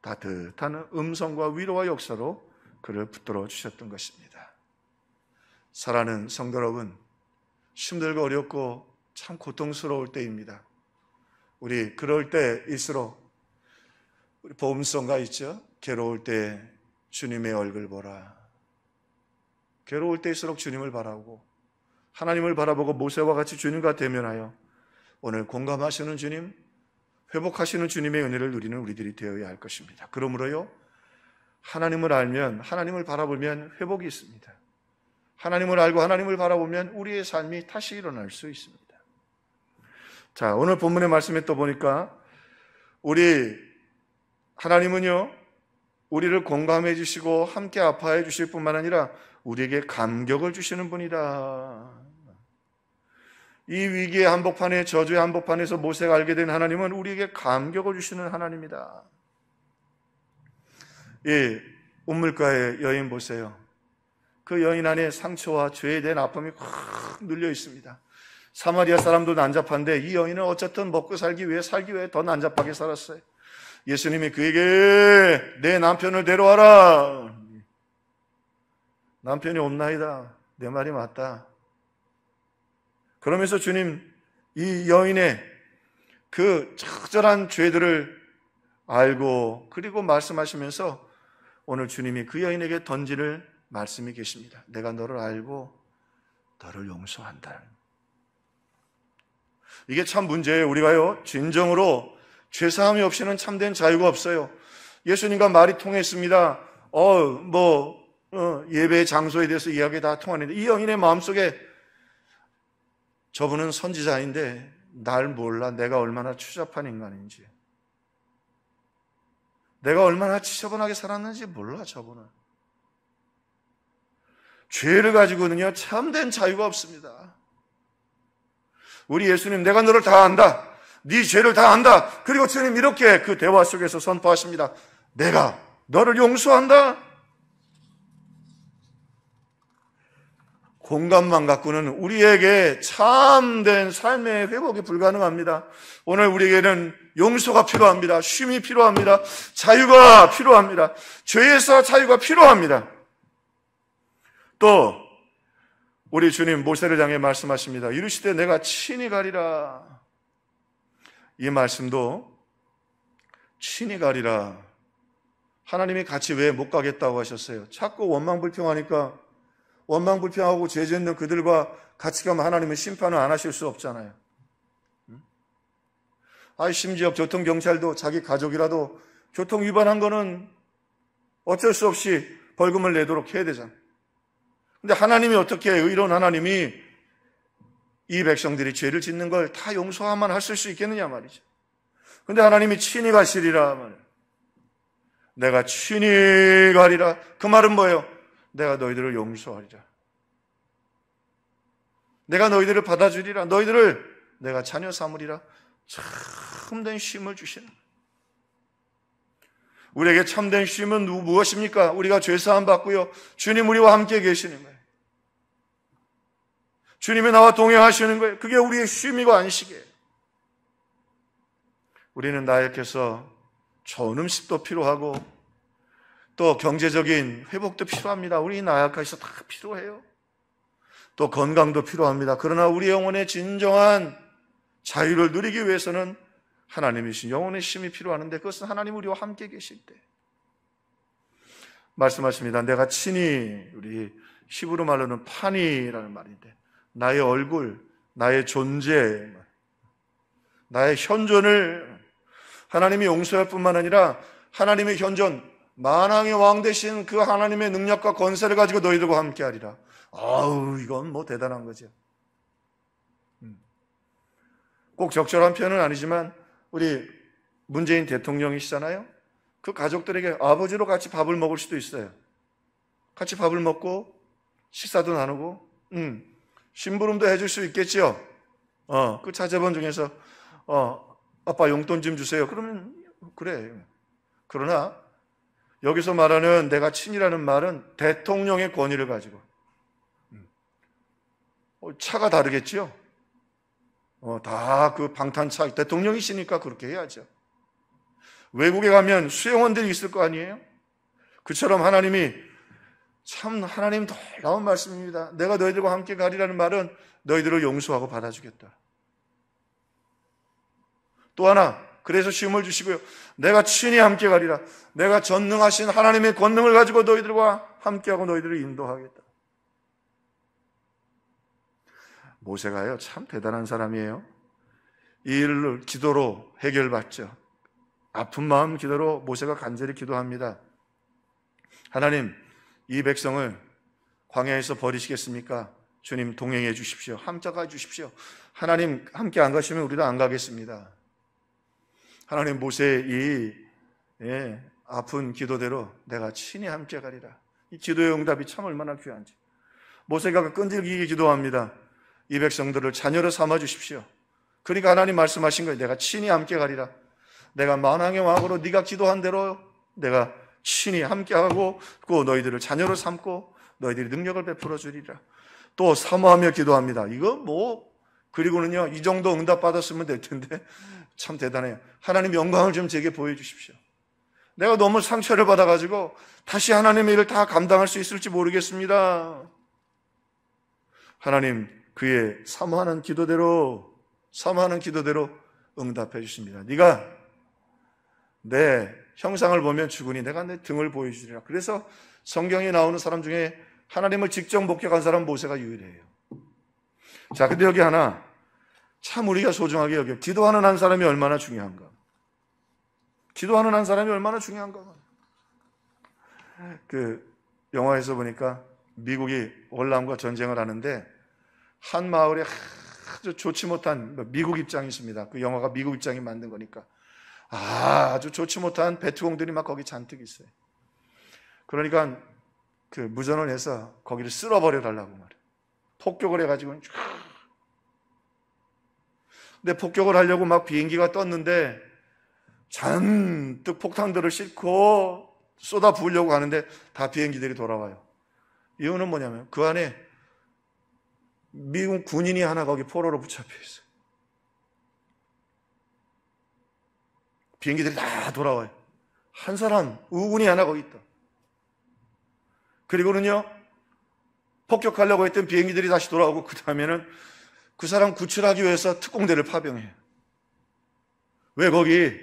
Speaker 1: 따뜻한 음성과 위로와 역사로 그를 붙들어 주셨던 것입니다. 사랑하는 성도 여러분, 힘들고 어렵고 참 고통스러울 때입니다. 우리 그럴 때일수록 우리 보험성가 있죠? 괴로울 때 주님의 얼굴 보라. 괴로울 때일수록 주님을 바라보고 하나님을 바라보고 모세와 같이 주님과 대면하여 오늘 공감하시는 주님, 회복하시는 주님의 은혜를 누리는 우리들이 되어야 할 것입니다. 그러므로요, 하나님을 알면, 하나님을 바라보면 회복이 있습니다. 하나님을 알고 하나님을 바라보면 우리의 삶이 다시 일어날 수 있습니다. 자, 오늘 본문의 말씀에 또 보니까 우리 하나님은요, 우리를 공감해 주시고 함께 아파해 주실 뿐만 아니라 우리에게 감격을 주시는 분이다. 이 위기의 한복판에, 저주의 한복판에서 모세가 알게 된 하나님은 우리에게 감격을 주시는 하나님이다. 이 우물가의 여인 보세요. 그 여인 안에 상처와 죄에 대한 아픔이 확 눌려 있습니다. 사마리아 사람도 난잡한데 이 여인은 어쨌든 먹고 살기 위해 더 난잡하게 살았어요. 예수님이 그에게 내 남편을 데려와라. 남편이 없나이다. 내 말이 맞다. 그러면서 주님 이 여인의 그 처절한 죄들을 알고 그리고 말씀하시면서 오늘 주님이 그 여인에게 던지는 말씀이 계십니다. 내가 너를 알고 너를 용서한다. 이게 참 문제예요. 우리가요, 진정으로 죄사함이 없이는 참된 자유가 없어요. 예수님과 말이 통했습니다. 예배 장소에 대해서 이야기 다 통하는데 이 여인의 마음속에 저분은 선지자인데 날 몰라. 내가 얼마나 추잡한 인간인지, 내가 얼마나 지저분하게 살았는지 몰라. 저분은 죄를 가지고는요 참된 자유가 없습니다. 우리 예수님, 내가 너를 다 안다. 네 죄를 다 안다. 그리고 주님 이렇게 그 대화 속에서 선포하십니다. 내가 너를 용서한다. 공감만 갖고는 우리에게 참된 삶의 회복이 불가능합니다. 오늘 우리에게는 용서가 필요합니다. 쉼이 필요합니다. 자유가 필요합니다. 죄에서 자유가 필요합니다. 또 우리 주님 모세를 향해 말씀하십니다. 이르시되 내가 친히 가리라. 이 말씀도 친히 가리라. 하나님이 같이 왜 못 가겠다고 하셨어요? 자꾸 원망불평하니까 원망불평하고 죄 짓는 그들과 같이 가면 하나님은 심판을 안 하실 수 없잖아요. 심지어 교통경찰도 자기 가족이라도 교통 위반한 거는 어쩔 수 없이 벌금을 내도록 해야 되잖아요. 근데 하나님이 어떻게 의로운 하나님이 이 백성들이 죄를 짓는 걸 다 용서하만 하실 수 있겠느냐 말이죠. 근데 하나님이 친히 가시리라 말이에요. 내가 친히 가리라. 그 말은 뭐예요? 내가 너희들을 용서하리라. 내가 너희들을 받아주리라. 너희들을 내가 자녀 삼으리라. 참된 쉼을 주시는 거예요. 우리에게 참된 쉼은 무엇입니까? 우리가 죄사함 받고요, 주님 우리와 함께 계시는 거예요. 주님이 나와 동행하시는 거예요. 그게 우리의 쉼이고 안식이에요. 우리는 나약해서 좋은 음식도 필요하고 또 경제적인 회복도 필요합니다. 우리 나약해서 다 필요해요. 또 건강도 필요합니다. 그러나 우리 영혼의 진정한 자유를 누리기 위해서는 하나님이신 영혼의 쉼이 필요하는데 그것은 하나님 우리와 함께 계실 때 말씀하십니다. 내가 친히, 우리 히브리 말로는 파니라는 말인데 나의 얼굴, 나의 존재, 나의 현존을 하나님이 용서할 뿐만 아니라 하나님의 현존, 만왕의 왕 되신 그 하나님의 능력과 권세를 가지고 너희들과 함께 하리라. 이건 뭐 대단한 거죠. 꼭 적절한 표현은 아니지만 우리 문재인 대통령이시잖아요. 그 가족들에게 아버지로 같이 밥을 먹을 수도 있어요. 같이 밥을 먹고 식사도 나누고 심부름도 해줄 수 있겠죠. 그 자제분 중에서 아빠 용돈 좀 주세요. 그러면 그래. 그러나 여기서 말하는 내가 친이라는 말은 대통령의 권위를 가지고 차가 다르겠죠. 다 그 방탄차 대통령이시니까 그렇게 해야죠. 외국에 가면 수용원들이 있을 거 아니에요? 그처럼 하나님이 참 놀라운 말씀입니다. 내가 너희들과 함께 가리라는 말은 너희들을 용서하고 받아주겠다. 또 하나, 그래서 시험을 주시고요. 내가 친히 함께 가리라. 내가 전능하신 하나님의 권능을 가지고 너희들과 함께하고 너희들을 인도하겠다. 모세가요, 참 대단한 사람이에요. 이 일을 기도로 해결받죠. 아픈 마음 기도로 모세가 간절히 기도합니다. 하나님, 이 백성을 광야에서 버리시겠습니까? 주님 동행해 주십시오. 함께 가 주십시오. 하나님 함께 안 가시면 우리도 안 가겠습니다. 하나님, 모세의 이 아픈 기도대로 내가 친히 함께 가리라. 이 기도의 응답이 참 얼마나 귀한지. 모세가 끈질기게 기도합니다. 이 백성들을 자녀로 삼아 주십시오. 그러니까 하나님 말씀하신 거예요. 내가 친히 함께 가리라. 내가 만왕의 왕으로 네가 기도한 대로 내가 친히 함께하고 그 너희들을 자녀로 삼고 너희들이 능력을 베풀어 주리라. 또 사모하며 기도합니다. 이거 그리고는요, 이 정도 응답 받았으면 될 텐데 참 대단해요. 하나님 영광을 좀 제게 보여주십시오. 내가 너무 상처를 받아가지고 다시 하나님의 일을 다 감당할 수 있을지 모르겠습니다. 하나님, 그의 사모하는 기도대로 응답해 주십니다. 네가 내 형상을 보면 죽으니 내가 내 등을 보여주리라. 그래서 성경에 나오는 사람 중에 하나님을 직접 목격한 사람은 모세가 유일해요. 자, 근데 여기 하나 참 우리가 소중하게 여겨. 기도하는 한 사람이 얼마나 중요한가. 기도하는 한 사람이 얼마나 중요한가. 그 영화에서 보니까 미국이 월남과 전쟁을 하는데 한 마을에 아주 좋지 못한 미국 입장이 있습니다. 그 영화가 미국 입장이 만든 거니까 아주 좋지 못한 베트공들이 막 거기 잔뜩 있어요. 그러니까 그 무전을 해서 거기를 쓸어버려 달라고 말해요. 폭격을 해가지고. 근데 폭격을 하려고 막 비행기가 떴는데 잔뜩 폭탄들을 싣고 쏟아 부으려고 하는데 다 비행기들이 돌아와요. 이유는 뭐냐면 그 안에 미국 군인이 하나 거기 포로로 붙잡혀 있어요. 비행기들이 다 돌아와요. 한 사람, 우군이 하나 거기 있다. 그리고는요, 폭격하려고 했던 비행기들이 다시 돌아오고, 그 다음에는 그 사람 구출하기 위해서 특공대를 파병해요. 왜 거기,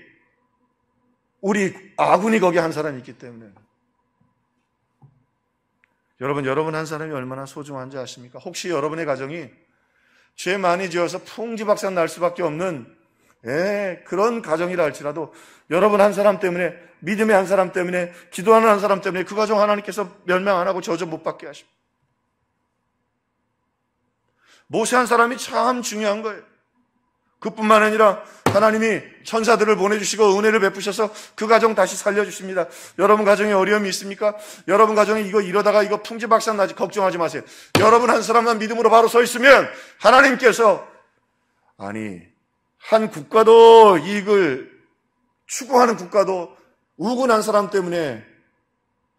Speaker 1: 우리 아군이 거기 한 사람이 있기 때문에. 여러분 한 사람이 얼마나 소중한지 아십니까? 혹시 여러분의 가정이 죄 많이 지어서 풍지박산 날 수밖에 없는 그런 가정이라 할지라도 여러분 한 사람 때문에, 믿음의 한 사람 때문에, 기도하는 한 사람 때문에 그 가정 하나님께서 멸망 안 하고 저주 못 받게 하십니다. 모세 한 사람이 참 중요한 거예요. 그뿐만 아니라 하나님이 천사들을 보내주시고 은혜를 베푸셔서 그 가정 다시 살려주십니다. 여러분 가정에 어려움이 있습니까? 여러분 가정에 이러다가 풍지박산 나지 걱정하지 마세요. 여러분 한 사람만 믿음으로 바로 서 있으면 하나님께서, 한 국가도 이익을 추구하는 국가도 우군한 사람 때문에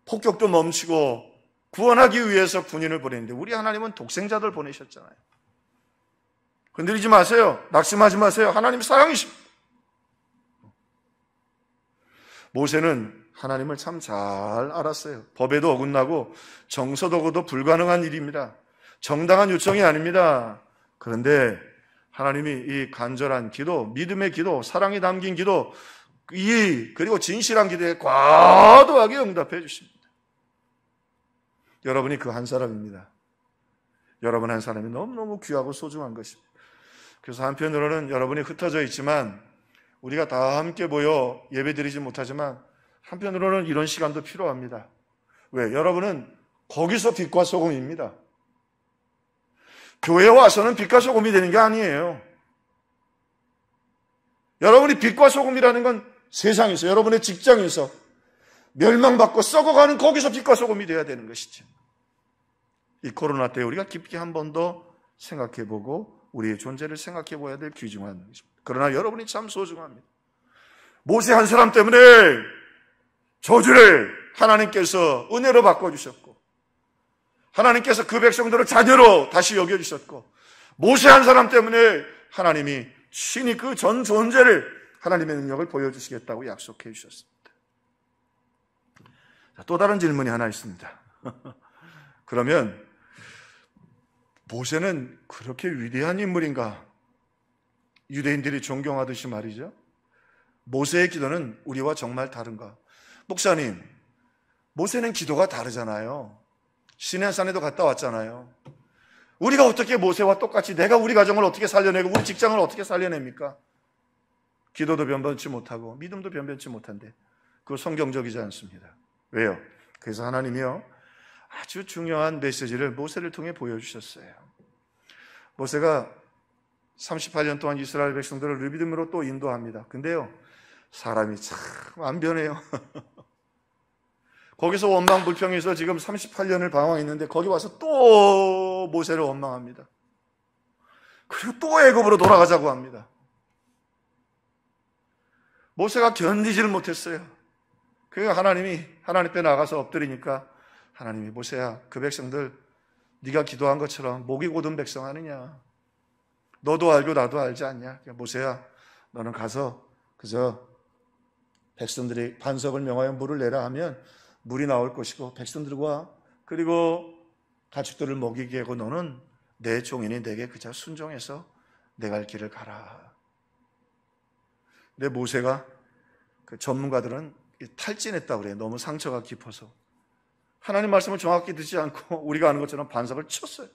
Speaker 1: 폭격도 멈추고 구원하기 위해서 군인을 보냈는데 우리 하나님은 독생자들 보내셨잖아요. 흔들리지 마세요. 낙심하지 마세요. 하나님 사랑이십니다. 모세는 하나님을 참 잘 알았어요. 법에도 어긋나고 정서도고도 불가능한 일입니다. 정당한 요청이 아닙니다. 그런데 하나님이 이 간절한 기도, 믿음의 기도, 사랑이 담긴 기도, 그리고 진실한 기도에 과도하게 응답해 주십니다. 여러분이 그 한 사람입니다. 여러분 한 사람이 너무너무 귀하고 소중한 것입니다. 그래서 한편으로는 여러분이 흩어져 있지만 우리가 다 함께 모여 예배드리지 못하지만 한편으로는 이런 시간도 필요합니다. 왜? 여러분은 거기서 빛과 소금입니다. 교회에 와서는 빛과 소금이 되는 게 아니에요. 여러분이 빛과 소금이라는 건 세상에서, 여러분의 직장에서 멸망받고 썩어가는 거기서 빛과 소금이 되어야 되는 것이죠. 이 코로나 때 우리가 깊게 한 번 더 생각해보고 우리의 존재를 생각해봐야 될 귀중한 것입니다. 그러나 여러분이 참 소중합니다. 모세 한 사람 때문에 저주를 하나님께서 은혜로 바꿔주셨고 하나님께서 그 백성들을 자녀로 다시 여겨주셨고 모세 한 사람 때문에 하나님이 신이 그 전 존재를 하나님의 능력을 보여주시겠다고 약속해 주셨습니다. 또 다른 질문이 하나 있습니다. 그러면 모세는 그렇게 위대한 인물인가? 유대인들이 존경하듯이 말이죠. 모세의 기도는 우리와 정말 다른가? 목사님, 모세는 기도가 다르잖아요. 시내산에도 갔다 왔잖아요. 우리가 어떻게 모세와 똑같이 내가 우리 가정을 어떻게 살려내고 우리 직장을 어떻게 살려냅니까? 기도도 변변치 못하고 믿음도 변변치 못한데 그거 성경적이지 않습니다. 왜요? 그래서 하나님이요 아주 중요한 메시지를 모세를 통해 보여주셨어요. 모세가 38년 동안 이스라엘 백성들을 르비딤으로 또 인도합니다. 근데요 사람이 참 안 변해요. 거기서 원망불평해서 지금 38년을 방황했는데 거기 와서 또 모세를 원망합니다. 그리고 또 애굽으로 돌아가자고 합니다. 모세가 견디지를 못했어요. 그러니까 하나님이 하나님 앞에 나가서 엎드리니까 하나님이 모세야 그 백성들 네가 기도한 것처럼 목이 곧은 백성 아니냐. 너도 알고 나도 알지 않냐. 모세야 너는 가서 그저 백성들이 반석을 명하여 물을 내라 하면 물이 나올 것이고 백성들과 그리고 가축들을 먹이게 하고 너는 내 종인이 내게 그저 순종해서 내 갈 길을 가라. 근데 모세가 그 전문가들은 탈진했다고 그래요. 너무 상처가 깊어서 하나님 말씀을 정확히 듣지 않고 우리가 아는 것처럼 반석을 쳤어요.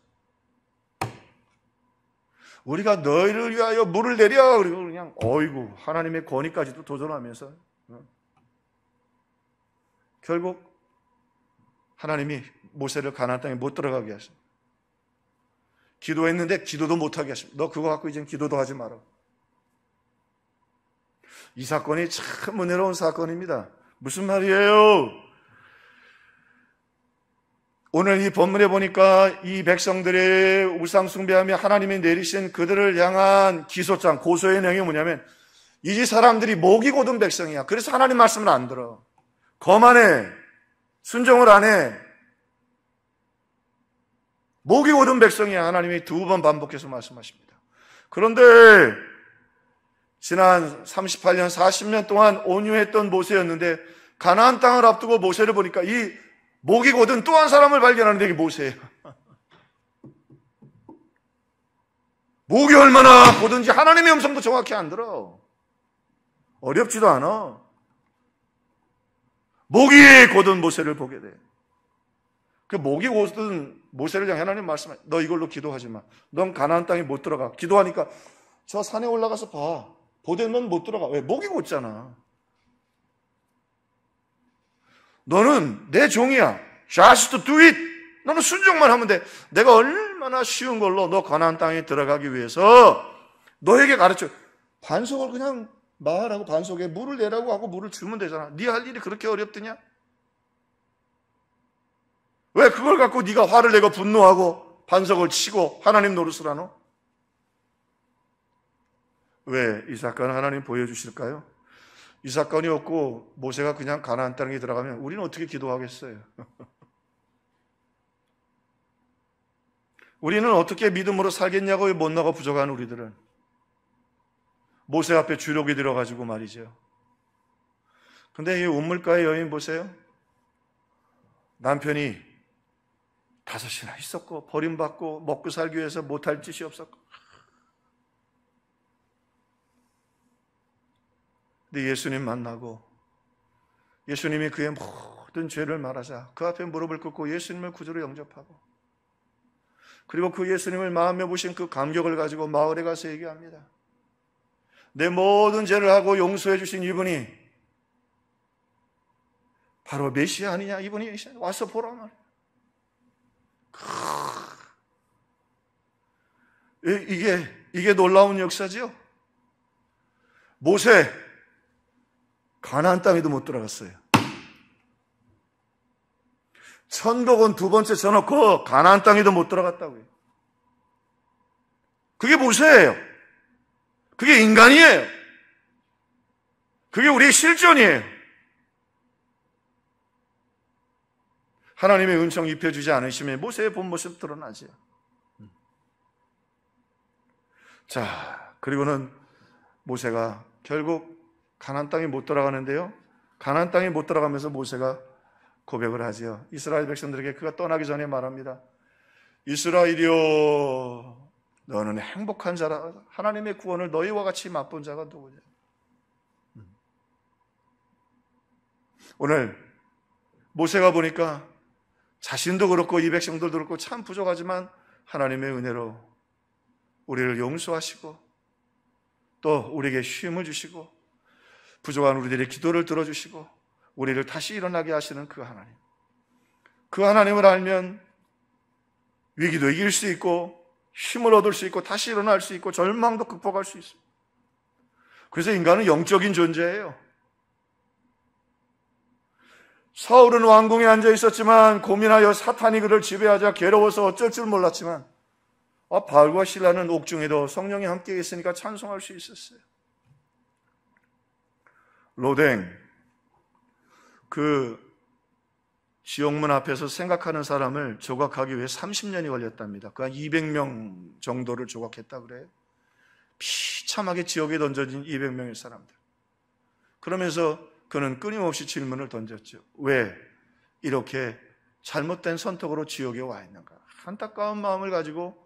Speaker 1: 우리가 너희를 위하여 물을 내려 그리고 그냥 어이구 하나님의 권위까지도 도전하면서 결국 하나님이 모세를 가나안 땅에 못 들어가게 하십니다. 기도했는데 기도도 못하게 하십니다. 너 그거 갖고 이젠 기도도 하지 마라. 이 사건이 참 은혜로운 사건입니다. 무슨 말이에요? 오늘 이 본문에 보니까 이 백성들의 우상 숭배하며 하나님이 내리신 그들을 향한 기소장, 고소의 내용이 뭐냐면 이 사람들이 목이 곧은 백성이야. 그래서 하나님 말씀을 안 들어. 거만해. 순종을 안 해. 목이 곧은 백성이야. 하나님이 두 번 반복해서 말씀하십니다. 그런데 지난 38년, 40년 동안 온유했던 모세였는데 가나안 땅을 앞두고 모세를 보니까 이 목이 곧은 또 한 사람을 발견하는데 이게 모세예요. 목이 얼마나 곧은지 하나님의 음성도 정확히 안 들어. 어렵지도 않아. 목이 곧은 모세를 보게 돼. 그 목이 곧은 모세를 향해 하나님 말씀해. 너 이걸로 기도하지 마. 넌 가나안 땅에 못 들어가. 기도하니까 저 산에 올라가서 봐. 보되 넌 못 들어가. 왜? 목이 곧잖아. 너는 내 종이야. Just do it. 너는 순종만 하면 돼. 내가 얼마나 쉬운 걸로 너 가나안 땅에 들어가기 위해서 너에게 가르쳐. 반석을 그냥 말하고 반석에 물을 내라고 하고 물을 주면 되잖아. 네 할 일이 그렇게 어렵더냐? 왜 그걸 갖고 네가 화를 내고 분노하고 반석을 치고 하나님 노릇을 하노? 왜 이 사건을 하나님 보여주실까요? 이 사건이 없고 모세가 그냥 가나안 땅에 들어가면 우리는 어떻게 기도하겠어요? 우리는 어떻게 믿음으로 살겠냐고 못나고 부족한 우리들은 모세 앞에 주력이 들어가지고 말이죠. 근데 이 우물가의 여인 보세요. 남편이 5이나 있었고 버림받고 먹고 살기 위해서 못할 짓이 없었고 근데 예수님 만나고 예수님이 그의 모든 죄를 말하자 그 앞에 무릎을 꿇고 예수님을 구주로 영접하고 그리고 그 예수님을 마음에 보신 그 감격을 가지고 마을에 가서 얘기합니다. 내 모든 죄를 하고 용서해 주신 이분이 바로 메시아 아니냐? 이분이 와서 보라 말이야. 이게 놀라운 역사지요. 모세 가나안 땅에도 못 들어갔어요. 천국은 두 번째 쳐놓고 가나안 땅에도 못 들어갔다고요. 그게 모세예요. 그게 인간이에요. 그게 우리의 실존이에요. 하나님의 은총 입혀주지 않으시면 모세의 본 모습 드러나죠. 자, 그리고는 모세가 결국 가나안 땅에 못 들어가는데요. 가나안 땅에 못 들어가면서 모세가 고백을 하지요. 이스라엘 백성들에게 그가 떠나기 전에 말합니다. 이스라엘이여, 너는 행복한 자라. 하나님의 구원을 너희와 같이 맛본 자가 누구냐? 오늘 모세가 보니까 자신도 그렇고 이 백성들도 그렇고 참 부족하지만 하나님의 은혜로 우리를 용서하시고 또 우리에게 쉼을 주시고 부족한 우리들의 기도를 들어주시고 우리를 다시 일어나게 하시는 그 하나님. 그 하나님을 알면 위기도 이길 수 있고 힘을 얻을 수 있고 다시 일어날 수 있고 절망도 극복할 수 있습니다. 그래서 인간은 영적인 존재예요. 사울은 왕궁에 앉아 있었지만 고민하여 사탄이 그를 지배하자 괴로워서 어쩔 줄 몰랐지만 바울과 실라는 옥중에도 성령이 함께 있으니까 찬송할 수 있었어요. 로댕, 그 지옥문 앞에서 생각하는 사람을 조각하기 위해 30년이 걸렸답니다. 그 한 200명 정도를 조각했다 그래요. 비참하게 지옥에 던져진 200명의 사람들. 그러면서 그는 끊임없이 질문을 던졌죠. 왜 이렇게 잘못된 선택으로 지옥에 와 있는가? 안타까운 마음을 가지고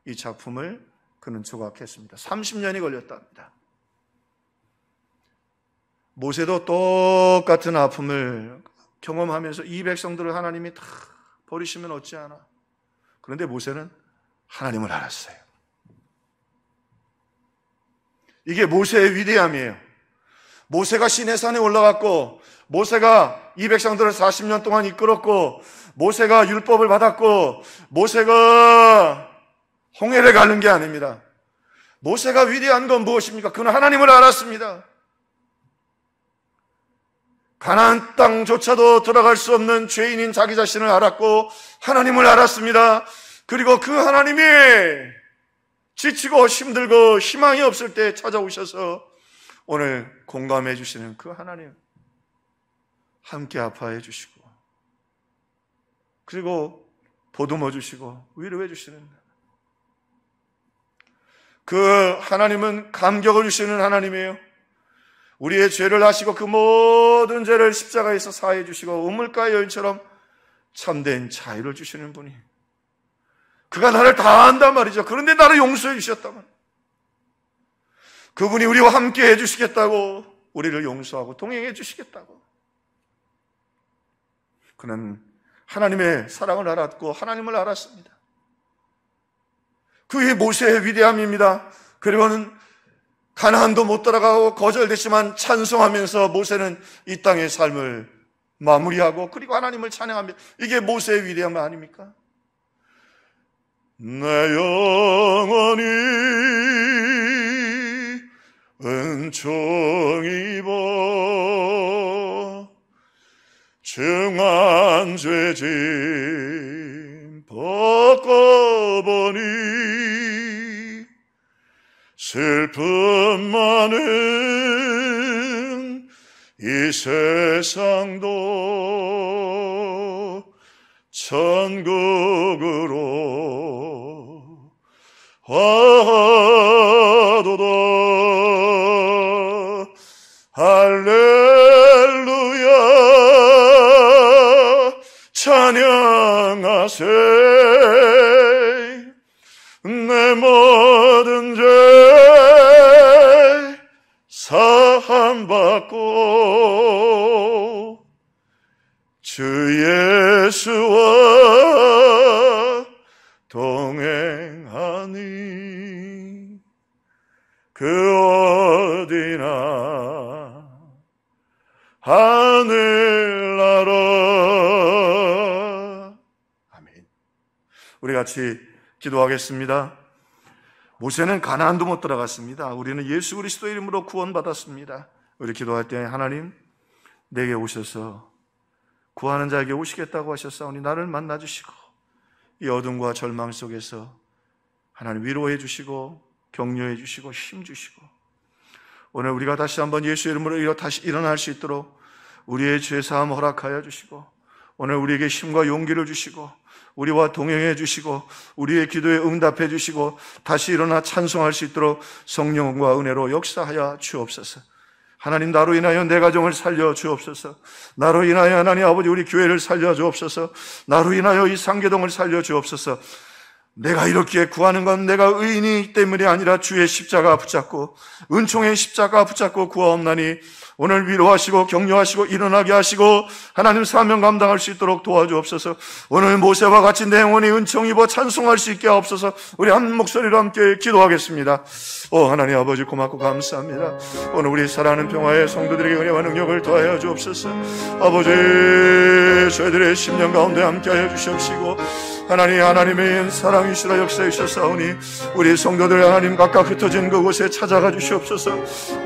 Speaker 1: 이 작품을 그는 조각했습니다. 30년이 걸렸답니다. 모세도 똑같은 아픔을 경험하면서 이 백성들을 하나님이 다 버리시면 어찌하나. 그런데 모세는 하나님을 알았어요. 이게 모세의 위대함이에요. 모세가 시내산에 올라갔고 모세가 이 백성들을 40년 동안 이끌었고 모세가 율법을 받았고 모세가 홍해를 가는 게 아닙니다. 모세가 위대한 건 무엇입니까? 그는 하나님을 알았습니다. 가나안 땅조차도 들어갈 수 없는 죄인인 자기 자신을 알았고 하나님을 알았습니다. 그리고 그 하나님이 지치고 힘들고 희망이 없을 때 찾아오셔서 오늘 공감해 주시는 그 하나님, 함께 아파해 주시고 그리고 보듬어 주시고 위로해 주시는 그 하나님은 감격을 주시는 하나님이에요. 우리의 죄를 아시고 그 모든 죄를 십자가에서 사해 주시고 우물가의 여인처럼 참된 자유를 주시는 분이, 그가 나를 다 안단 말이죠. 그런데 나를 용서해 주셨단 말이에요. 그분이 우리와 함께 해주시겠다고, 우리를 용서하고 동행해 주시겠다고. 그는 하나님의 사랑을 알았고 하나님을 알았습니다. 그게 모세의 위대함입니다. 그리고는 가나안도 못 따라가고 거절됐지만 찬송하면서 모세는 이 땅의 삶을 마무리하고 그리고 하나님을 찬양합니다. 이게 모세의 위대함 아닙니까? 내 영혼이 은총 입어 중한 죄짐 벗고보니 슬픔 많은 이 세상도 천국으로 와도다. 할렐루야 찬양하세. 내 모든 죄 사함받고 주 예수와 동행하니 그 어디나 하늘나라. 아멘. 우리 같이 기도하겠습니다. 모세는 가나안도 못 들어갔습니다. 우리는 예수 그리스도의 이름으로 구원받았습니다. 우리 기도할 때 하나님 내게 오셔서 구하는 자에게 오시겠다고 하셨사오니 나를 만나주시고 이 어둠과 절망 속에서 하나님 위로해 주시고 격려해 주시고 힘 주시고 오늘 우리가 다시 한번 예수 이름으로 다시 일어날 수 있도록 우리의 죄사함 허락하여 주시고 오늘 우리에게 힘과 용기를 주시고 우리와 동행해 주시고 우리의 기도에 응답해 주시고 다시 일어나 찬송할 수 있도록 성령과 은혜로 역사하여 주옵소서. 하나님 나로 인하여 내 가정을 살려 주옵소서. 나로 인하여 하나님 아버지 우리 교회를 살려 주옵소서. 나로 인하여 이 상계동을 살려 주옵소서. 내가 이렇게 구하는 건 내가 의인이기 때문이 아니라 주의 십자가 붙잡고 은총의 십자가 붙잡고 구하옵나니 오늘 위로하시고 격려하시고 일어나게 하시고 하나님 사명 감당할 수 있도록 도와주옵소서. 오늘 모세와 같이 내 영혼이 은총 입어 찬송할 수 있게 하옵소서. 우리 한 목소리로 함께 기도하겠습니다. 하나님 아버지 고맙고 감사합니다. 오늘 우리 사랑하는 평화의 성도들에게 은혜와 능력을 더하여 주옵소서. 아버지 저희들의 심령 가운데 함께하여 주시옵시고 하나님의 사랑이시라 역사해 주셨사오니 우리 성도들 하나님 각각 흩어진 그곳에 찾아가 주시옵소서.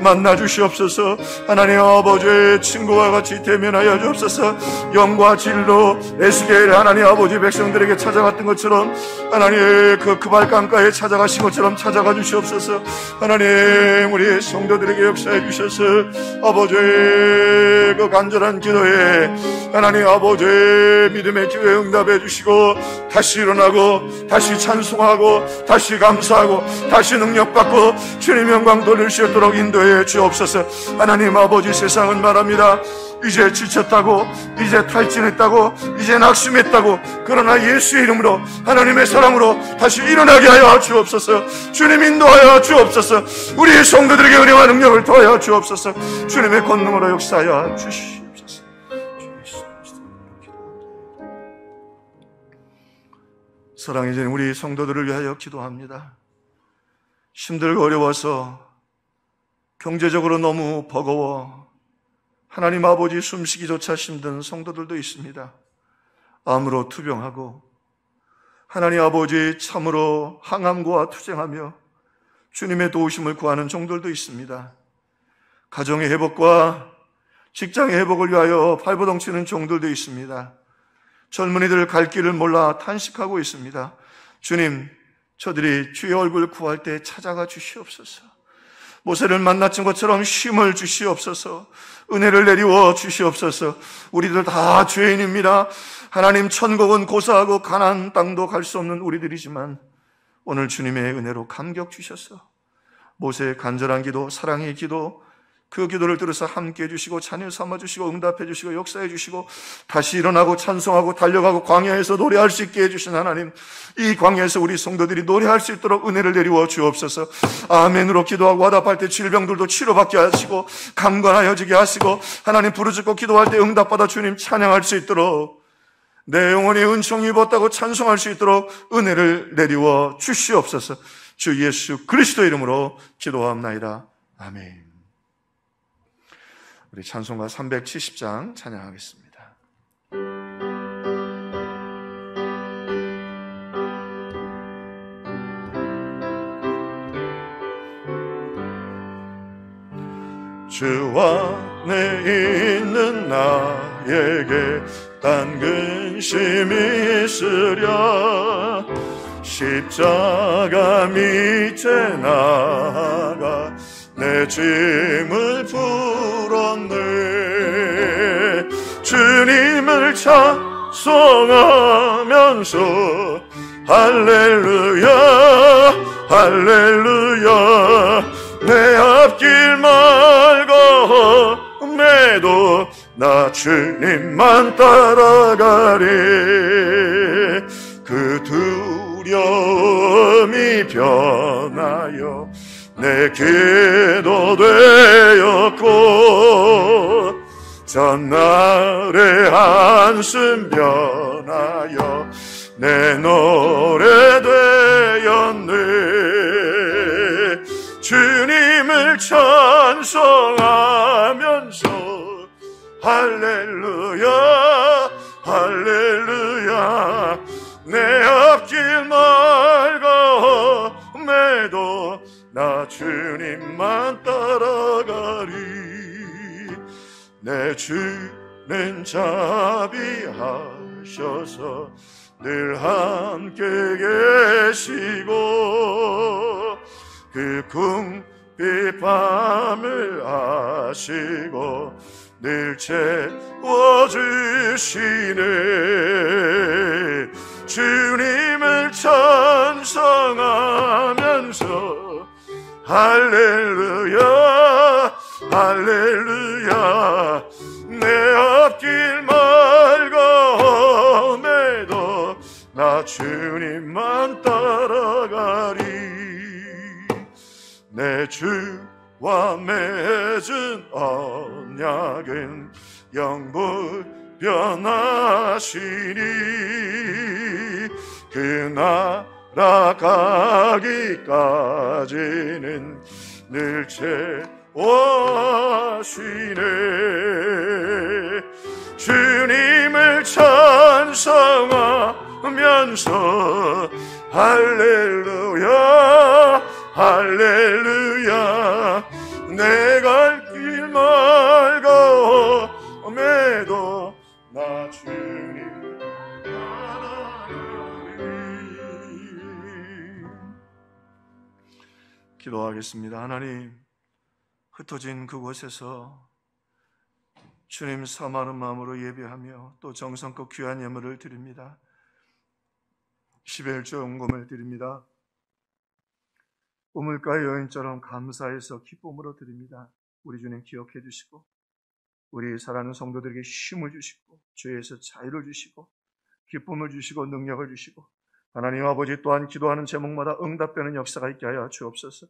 Speaker 1: 만나 주시옵소서. 하나님 아버지의 친구와 같이 대면하여 주옵소서. 영과 진로 에스겔 하나님 아버지 백성들에게 찾아갔던 것처럼 하나님의 그 발강가에 찾아가신 것처럼 찾아가 주시옵소서. 하나님 우리 성도들에게 역사해 주셔서 아버지의 그 간절한 기도에 하나님 아버지의 믿음의 기도에 응답해 주시고 다시 일어나고 다시 찬송하고 다시 감사하고 다시 능력받고 주님 영광 돌릴 수 있도록 인도해 주옵소서. 하나님 아버지 세상은 말합니다. 이제 지쳤다고 이제 탈진했다고 이제 낙심했다고 그러나 예수의 이름으로 하나님의 사랑으로 다시 일어나게 하여 주옵소서. 주님 인도하여 주옵소서. 우리 성도들에게 은혜와 능력을 더하여 주옵소서. 주님의 권능으로 역사하여 주시옵소서. 사랑해진 우리 성도들을 위하여 기도합니다. 힘들고 어려워서 경제적으로 너무 버거워 하나님 아버지 숨쉬기조차 힘든 성도들도 있습니다. 암으로 투병하고 하나님 아버지 참으로 항암과 투쟁하며 주님의 도우심을 구하는 종들도 있습니다. 가정의 회복과 직장의 회복을 위하여 발버둥치는 종들도 있습니다. 젊은이들 갈 길을 몰라 탄식하고 있습니다. 주님, 저들이 주의 얼굴 구할 때 찾아가 주시옵소서. 모세를 만났던 것처럼 힘을 주시옵소서. 은혜를 내리워 주시옵소서. 우리들 다 죄인입니다. 하나님 천국은 고사하고 가나안 땅도 갈 수 없는 우리들이지만 오늘 주님의 은혜로 감격 주셔서 모세의 간절한 기도, 사랑의 기도, 그 기도를 들어서 함께 해주시고 자녀 삼아주시고 응답해주시고 역사해주시고 다시 일어나고 찬송하고 달려가고 광야에서 노래할 수 있게 해주신 하나님, 이 광야에서 우리 성도들이 노래할 수 있도록 은혜를 내리워 주옵소서. 아멘으로 기도하고 화답할 때 질병들도 치료받게 하시고 강건하여지게 하시고 하나님 부르짖고 기도할 때 응답받아 주님 찬양할 수 있도록 내 영혼이 은총 입었다고 찬송할 수 있도록 은혜를 내리워 주시옵소서. 주 예수 그리스도 이름으로 기도하옵나이다. 아멘. 우리 찬송가 370장 찬양하겠습니다. 주 안에 있는 나에게 딴 근심이 있으랴 십자가 밑에 나가 내 짐을 풀었네. 주님을 찬송하면서 할렐루야 할렐루야 내 앞길 말고 매도 나 주님만 따라가리. 그 두려움이 변하여 내 기도 되었고 전날의 한숨 변하여 내 노래 되었네. 주님을 찬송하면서 할렐루야 할렐루야 내 앞길 맑음에도 나 주님만 따라가리. 내 주는 자비하셔서 늘 함께 계시고 그 궁핍 밤을 아시고 늘 채워주시네. 주님을 찬송하면서 할렐루야 할렐루야 내 앞길 맑음에도 나 주님만 따라 내 주와 맺은 언약은 영불 변하시니 그 나라 가기까지는 늘 채워하시네. 주님을 찬송하면서 할렐루야 할렐루야 내 갈 길 맑아옴에도 나 주님 따라가리. 기도하겠습니다. 하나님, 흩어진 그곳에서 주님 사모하는 마음으로 예배하며 또 정성껏 귀한 예물을 드립니다. 11조 용금을 드립니다. 우물가의 여인처럼 감사해서 기쁨으로 드립니다. 우리 주님 기억해 주시고 우리 사랑하는 성도들에게 힘을 주시고 죄에서 자유를 주시고 기쁨을 주시고 능력을 주시고 하나님 아버지 또한 기도하는 제목마다 응답되는 역사가 있게 하여 주옵소서.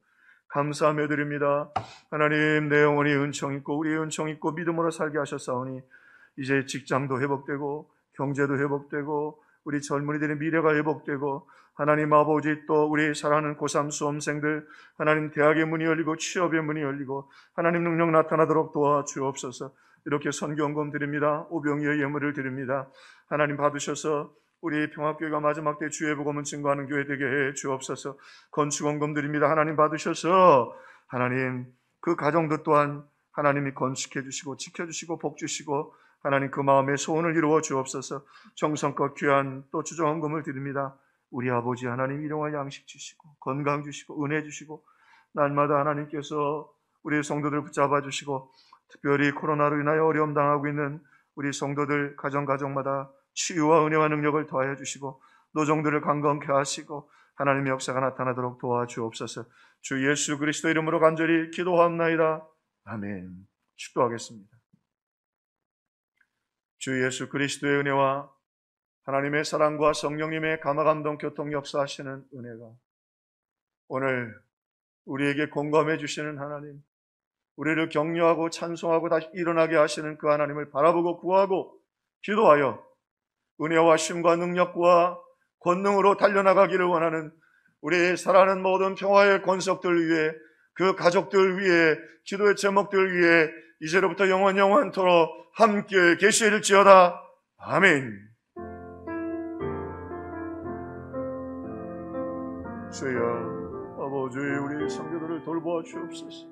Speaker 1: 감사하며 드립니다. 하나님, 내 영혼이 은총 있고 우리의 은총 있고 믿음으로 살게 하셨사오니 이제 직장도 회복되고 경제도 회복되고 우리 젊은이들의 미래가 회복되고 하나님 아버지 또 우리 사랑하는 고3 수험생들 하나님 대학의 문이 열리고 취업의 문이 열리고 하나님 능력 나타나도록 도와주옵소서. 이렇게 선교헌금 드립니다. 오병이의 예물을 드립니다. 하나님 받으셔서 우리 평화교회가 마지막 때 주의 복음을 증거하는 교회 되게 해 주옵소서. 건축헌금 드립니다. 하나님 받으셔서 하나님 그 가정들 또한 하나님이 건축해 주시고 지켜주시고 복 주시고 하나님 그 마음의 소원을 이루어 주옵소서. 정성껏 귀한 또 주정헌금을 드립니다. 우리 아버지 하나님 일용할 양식 주시고 건강 주시고 은혜 주시고 날마다 하나님께서 우리 성도들 붙잡아 주시고 특별히 코로나로 인하여 어려움 당하고 있는 우리 성도들 가정마다 치유와 은혜와 능력을 더하여 주시고 노정들을 강건케 하시고 하나님의 역사가 나타나도록 도와주옵소서. 주 예수 그리스도 이름으로 간절히 기도합나이다. 아멘. 축도하겠습니다. 주 예수 그리스도의 은혜와 하나님의 사랑과 성령님의 감화감동 교통 역사하시는 은혜가 오늘 우리에게 공감해 주시는 하나님, 우리를 격려하고 찬송하고 다시 일어나게 하시는 그 하나님을 바라보고 구하고 기도하여 은혜와 힘과 능력과 권능으로 달려나가기를 원하는 우리 사랑하는 모든 평화의 권속들 위해 그 가족들 위해 기도의 제목들 위해 이제로부터 영원토록 함께 계실지어다. 아멘. 주여 아버지 우리 성도들을 돌보아 주옵소서.